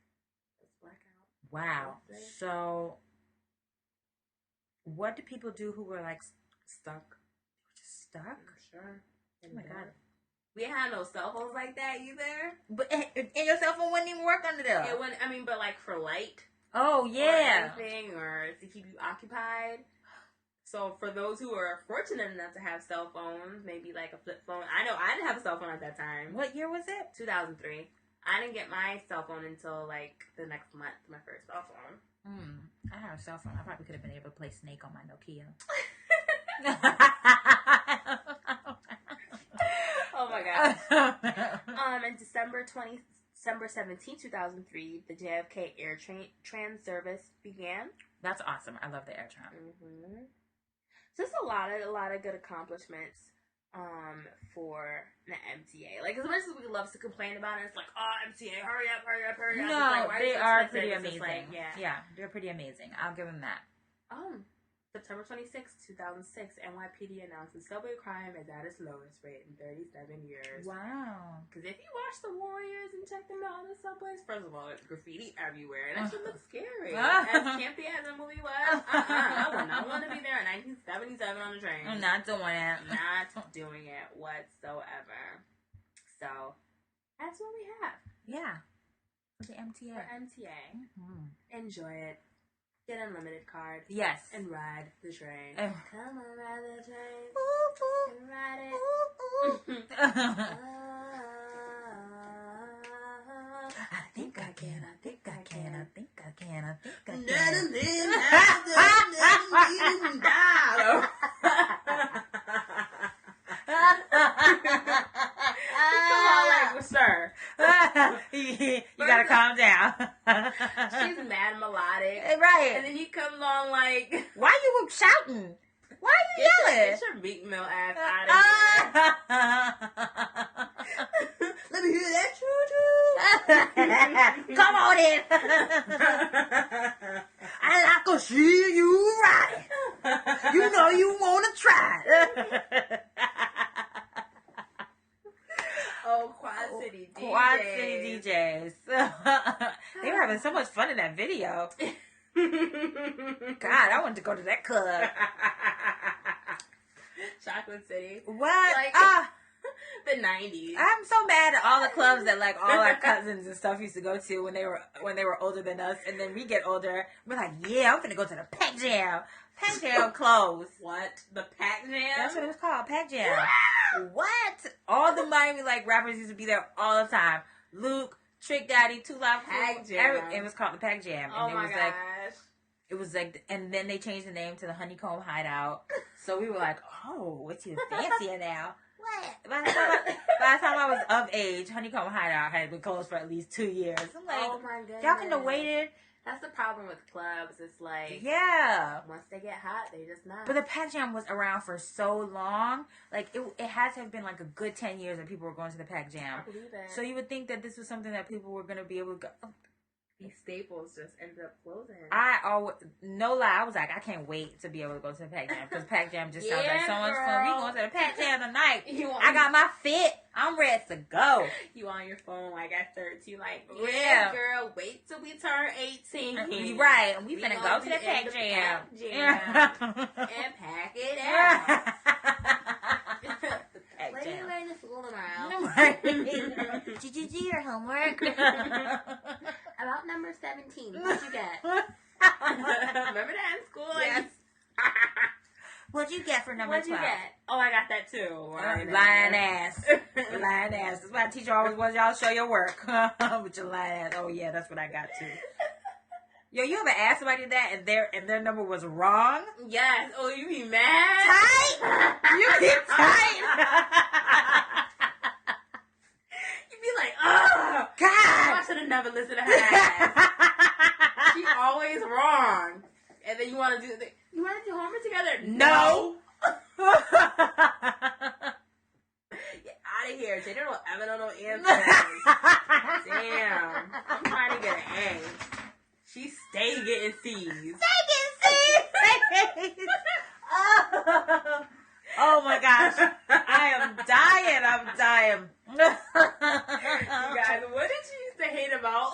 Let's blackout. Wow. So, what do people do who were stuck? Just stuck? Sure. Oh my God. We didn't have no cell phones like that either. But and your cell phone wouldn't even work under there. It wouldn't. But for light. Oh yeah. Or anything, or to keep you occupied. So for those who are fortunate enough to have cell phones, maybe like a flip phone. I know I didn't have a cell phone at that time. What year was it? 2003. I didn't get my cell phone until the next month, my first cell phone. I had a cell phone. I probably could have been able to play Snake on my Nokia. Oh my God. In December 17, 2003, the JFK Air Tran service began. That's awesome. I love the Air Tran. Mm-hmm. Just a lot of good accomplishments for the MTA. Like, as much as we love to complain about it, it's like, oh, MTA, hurry up. No, they are pretty amazing. Yeah, they're pretty amazing. I'll give them that. September 26, 2006, NYPD announces subway crime is at its lowest rate in 37 years. Wow. Because if you watch The Warriors and check them out on the subways, first of all, there's graffiti everywhere. And that should look scary. As campy as the movie was, I would not want to be there in 1977 on the train. I'm not doing it. Not doing it whatsoever. So, that's what we have. Yeah. For the MTA. For MTA. Mm-hmm. Enjoy it. Get an unlimited card. Yes. And ride the train. Come on, ride the train. And ride it. I think I can. Sir. You gotta calm down. She's mad melodic. Right. And then he comes on like... Why you shouting? Why are you yelling? Get your meat mill ass out of here. Let me hear that choo-choo. Come on in. And I can see you riding. You know you want to try. Oh, Quad City DJs. Quad City DJs. having so much fun in that video. God, I wanted to go to that club. Chocolate City. What? Like, the 90s. I'm so mad at all the clubs that like all our cousins and stuff used to go to when they were older than us, and then we get older, we're like, yeah, I'm gonna go to the Pac Jam. Pac Jam closed. What? The Pac Jam? That's what it was called, Pac Jam. What? All the Miami like rappers used to be there all the time. Luke, Trick Daddy, 2 Live Pac Jam. It was called the Pac Jam. Oh and my gosh. It was like, and then they changed the name to the Honeycomb Hideout. So we were like, oh, it's even fancier now. What? By the time I was of age, Honeycomb Hideout had been closed for at least 2 years. I'm like, oh my goodness. y'all couldn't have waited. That's the problem with clubs. It's like, yeah, once they get hot, they just not. But the Pac Jam was around for so long. Like, it has to have been like a good 10 years that people were going to the Pac Jam. I believe it. So you would think that this was something that people were going to be able to go. These staples just ended up closing. No lie, I was like, I can't wait to be able to go to the Pac Jam, because Pac Jam just sounds like so much fun. We going to the Pac Jam tonight. I got my fit. I'm ready to go. You on your phone like at 13, like, yeah, girl, wait till we turn 18. Right, and we finna go to the Pac Jam. And pack it out. What are you wearing to school tomorrow? Did you do your homework? About number 17. What'd you get? Remember that in school? Yes. What'd you get for number 12? What'd you get? Oh, I got that too. Lying ass. Lying ass. That's why teacher always wants y'all to show your work. With your lying ass. Oh yeah, that's what I got too. Yo, you ever asked somebody that and their number was wrong? Yes. Oh, you be mad? Tight? You be tight? You be like, oh, God. I should have never listened to her ass. She always wrong. And then you want to do homework together? No. Get out of here. They don't ever know no answers. Damn. I'm trying to get an A. She stay getting C's. Oh my gosh. I am dying. You guys, what did you used to hate about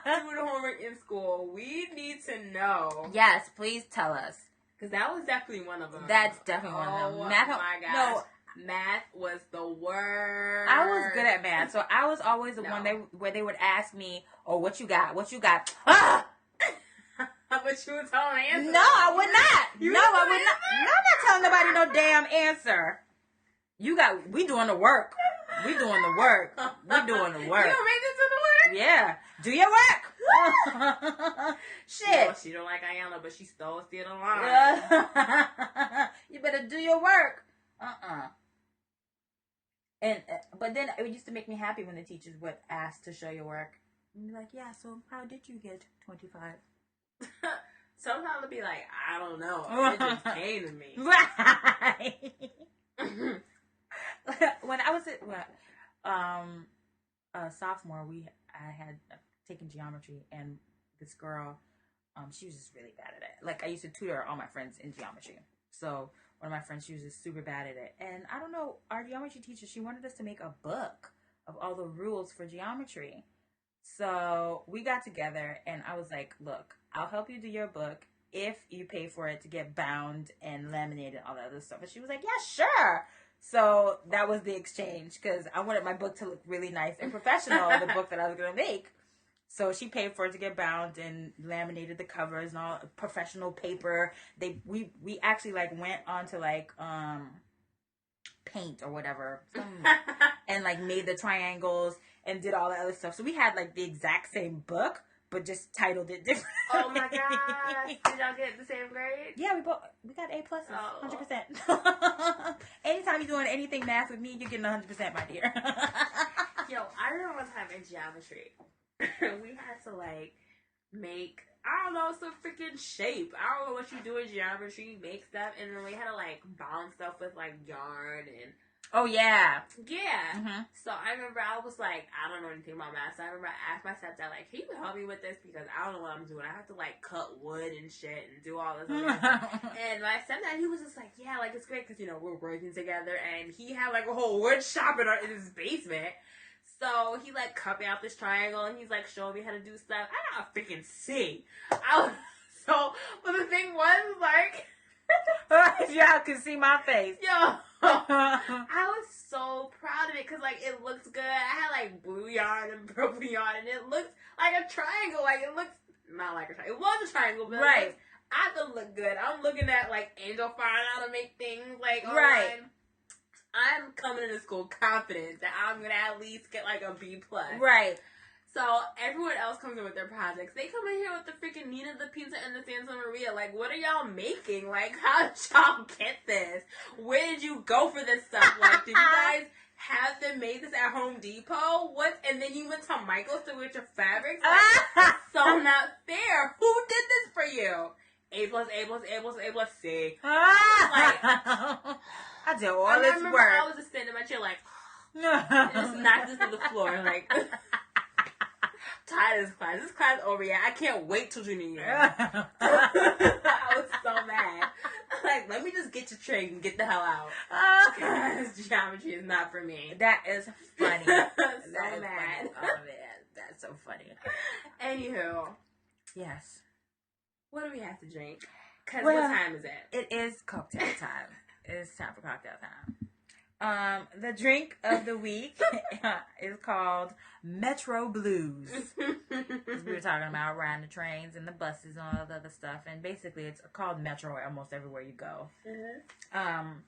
doing homework in school? We need to know. Yes, please tell us. Because that was definitely one of them. That's definitely one of them. Oh Math, my gosh. No. Math was the worst. I was good at math, so I was always the one where they would ask me, "Oh, what you got? What you got?" Ah! But you would tell an answer. No, I would not. I would not. No, I'm not telling nobody no damn answer. We doing the work. We doing the work. We doing the work. You gonna make this to the work? Yeah. Do your work. Shit. No, she don't like Ayana, but she still the line. You better do your work. And but then it used to make me happy when the teachers would ask to show your work. And be like, yeah, so how did you get 25? Sometimes it'll be like, I don't know. It just came to me. Right. When I was a sophomore, I had taken geometry, and this girl, she was just really bad at it. Like, I used to tutor all my friends in geometry. So one of my friends, she was just super bad at it. And I don't know, our geometry teacher, she wanted us to make a book of all the rules for geometry. So we got together, and I was like, look, I'll help you do your book if you pay for it to get bound and laminated and all that other stuff. And she was like, yeah, sure. So that was the exchange, because I wanted my book to look really nice and professional, the book that I was going to make. So she paid for it to get bound and laminated the covers and all professional paper. We actually like went on to like paint or whatever and like made the triangles and did all the other stuff. So we had like the exact same book, but just titled it different. Oh my gosh. Did y'all get the same grade? Yeah, we got A+, 100%. Anytime you're doing anything math with me, you're getting 100%, my dear. Yo, I remember one time in geometry, we had to like make, I don't know, some freaking shape. I don't know what you do in geometry, make stuff, and then we had to like bound stuff with like yarn and oh yeah. Yeah. Mm-hmm. So I remember I was like, I don't know anything about math. So I remember I asked my stepdad, like, can you help me with this? Because I don't know what I'm doing. I have to like cut wood and shit and do all this other stuff. And my stepdad, he was just like, yeah, like it's great because, you know, we're working together. And he had like a whole wood shop in his basement. So he like cut me out this triangle and he's like showing me how to do stuff. I don't freaking see. But the thing was like, y'all can see my face. Yo, I was so proud of it because like it looks good. I had like blue yarn and purple yarn, and it looks like a triangle. Like it looks not like a triangle. It was a triangle, but right. I thought it looked good. I'm looking at like Angel finding out how to make things like online. Right. I'm coming into school confident that I'm gonna at least get like a B plus. Right. So everyone else comes in with their projects. They come in here with the freaking Nina the Pizza and the Santa Maria. Like, what are y'all making? Like, how did y'all get this? Where did you go for this stuff? Like, did you guys have them made this at Home Depot? What? And then you went to Michael's to get your fabrics? Like, so not fair. Who did this for you? A plus, A plus, A plus, A plus, C. I did all this work. I was just standing in my chair like, just knocked this to the floor. Like, tired of this class. This class is over. Yeah, I can't wait till junior year. I was so mad. Like, let me just get your tray and get the hell out. Because geometry is not for me. That is funny. So that mad. Funny. Oh man, that's so funny. Anywho, yes. What do we have to drink? Because what time is it? It is cocktail time. It's time for cocktail time. The drink of the week is called Metro Blues. We were talking about riding the trains and the buses and all the other stuff, and basically it's called Metro almost everywhere you go. Mm-hmm.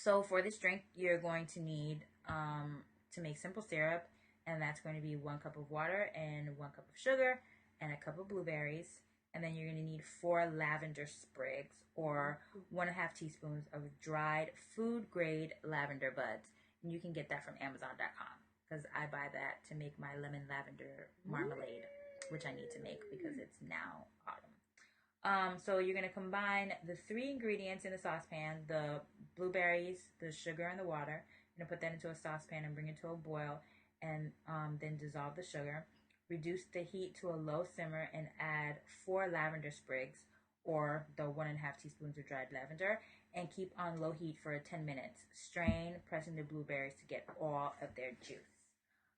So for this drink, you're going to need to make simple syrup, and that's going to be 1 cup of water and 1 cup of sugar and a cup of blueberries. And then you're going to need 4 lavender sprigs or 1.5 teaspoons of dried food-grade lavender buds. And you can get that from Amazon.com because I buy that to make my lemon lavender marmalade, which I need to make because it's now autumn. So you're going to combine the 3 ingredients in the saucepan, the blueberries, the sugar, and the water. You're going to put that into a saucepan and bring it to a boil and then dissolve the sugar. Reduce the heat to a low simmer and add 4 lavender sprigs or the 1.5 teaspoons of dried lavender and keep on low heat for 10 minutes. Strain, pressing the blueberries to get all of their juice.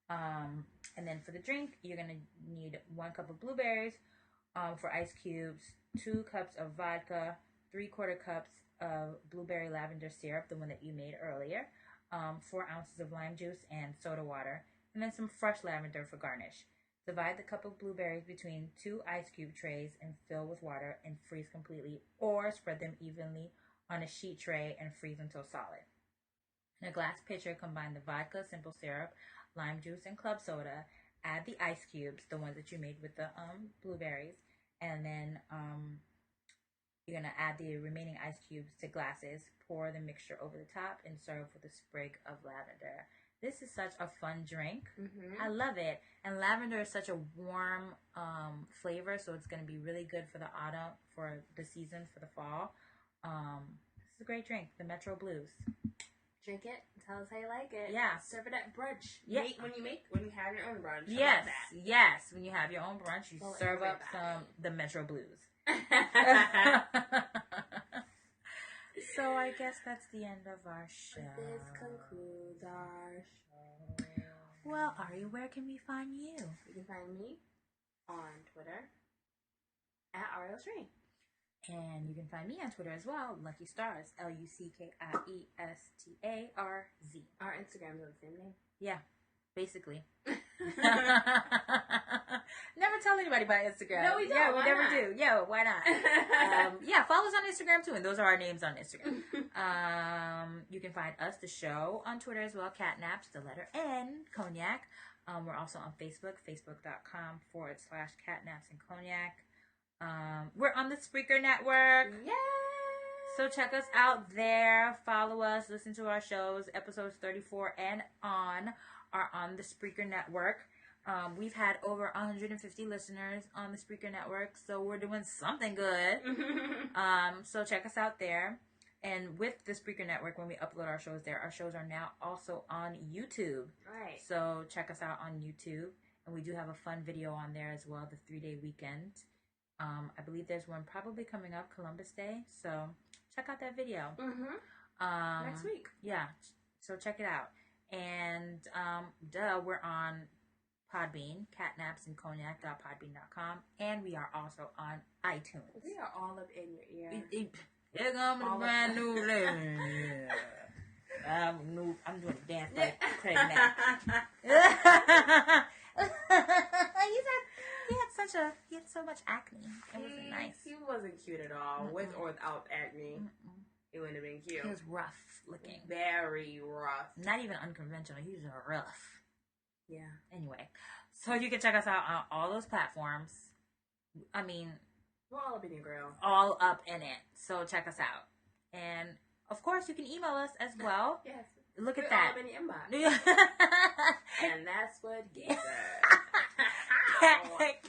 And then for the drink, you're going to need 1 cup of blueberries for ice cubes, 2 cups of vodka, 3/4 cups of blueberry lavender syrup, the one that you made earlier, 4 ounces of lime juice and soda water, and then some fresh lavender for garnish. Divide the cup of blueberries between 2 ice cube trays and fill with water and freeze completely, or spread them evenly on a sheet tray and freeze until solid. In a glass pitcher, combine the vodka, simple syrup, lime juice, and club soda. Add the ice cubes, the ones that you made with the blueberries, and then you're going to add the remaining ice cubes to glasses. Pour the mixture over the top and serve with a sprig of lavender. This is such a fun drink. Mm-hmm. I love it. And lavender is such a warm flavor, so it's going to be really good for the autumn, for the season, for the fall. This is a great drink, the Metro Blues. Drink it. Tell us how you like it. Yeah. Serve it at brunch. Yeah. When you have your own brunch. Yes. Yes. When you have your own brunch, you serve up the Metro Blues. So I guess that's the end of our show. This concludes our show. Well, Ari, where can we find you? You can find me on Twitter at Ariel Stream. And you can find me on Twitter as well, Lucky Stars, LuckyStarz. Our Instagrams are the same name. Yeah, basically. Never tell anybody about Instagram. No, we don't. Yeah, we never do. Yeah, why not? Yeah, follow us on Instagram too, and those are our names on Instagram. You can find us, the show, on Twitter as well, Catnaps, the letter N, Cognac. We're also on Facebook, facebook.com/catnaps and cognac. We're on the Spreaker network. Yeah. So check us out there. Follow us. Listen to our shows. Episodes 34 and on are on the Spreaker network. We've had over 150 listeners on the Spreaker network, so we're doing something good. So check us out there. And with the Spreaker network, when we upload our shows there, our shows are now also on YouTube. Right. So check us out on YouTube. And we do have a fun video on there as well, the 3-day weekend. I believe there's one probably coming up, Columbus Day. So check out that video. Next week. Yeah. So check it out. And we're on Podbean, catnapsandcognac.podbean.com, and we are also on iTunes. We are all up in your ear. Here comes a brand new living. I'm doing a dance like Craig Mack. He had so much acne. It wasn't nice. He wasn't cute at all, with or without acne. It wouldn't have been cute. He was rough looking. Very rough. Not even unconventional. He was rough. Yeah. Anyway, so you can check us out on all those platforms. I mean, we're all up in your grill. All up in it. So check us out. And of course, you can email us as well. Yes. Look at we're that. All up in your inbox. And that's what gets us.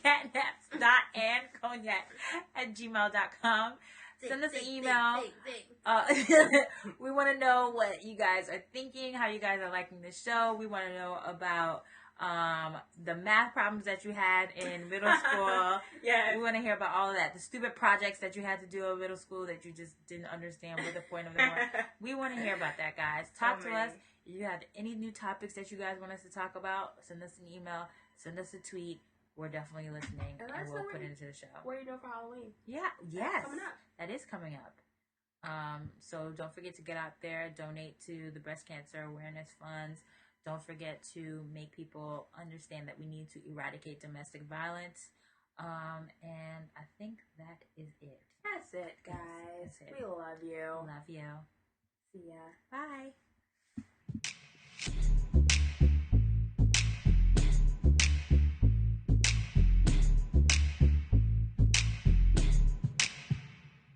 catnaps.andcognac@gmail.com. Send us an email. We want to know what you guys are thinking, how you guys are liking the show. We want to know about the math problems that you had in middle school. Yes. We want to hear about all of that. The stupid projects that you had to do in middle school that you just didn't understand what the point of them was. We want to hear about that, guys. Talk to us. If you have any new topics that you guys want us to talk about, send us an email, send us a tweet. We're definitely listening, and we'll put it into the show. What are you doing for Halloween? Yeah, yes. Coming up. That is coming up. So don't forget to get out there, donate to the breast cancer awareness funds. Don't forget to make people understand that we need to eradicate domestic violence. And I think that is it. That's it, guys. That's it. We love you. Love you. See ya. Bye.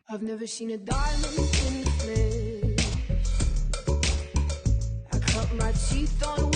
I've never seen a diamond in the flesh. I cut my teeth on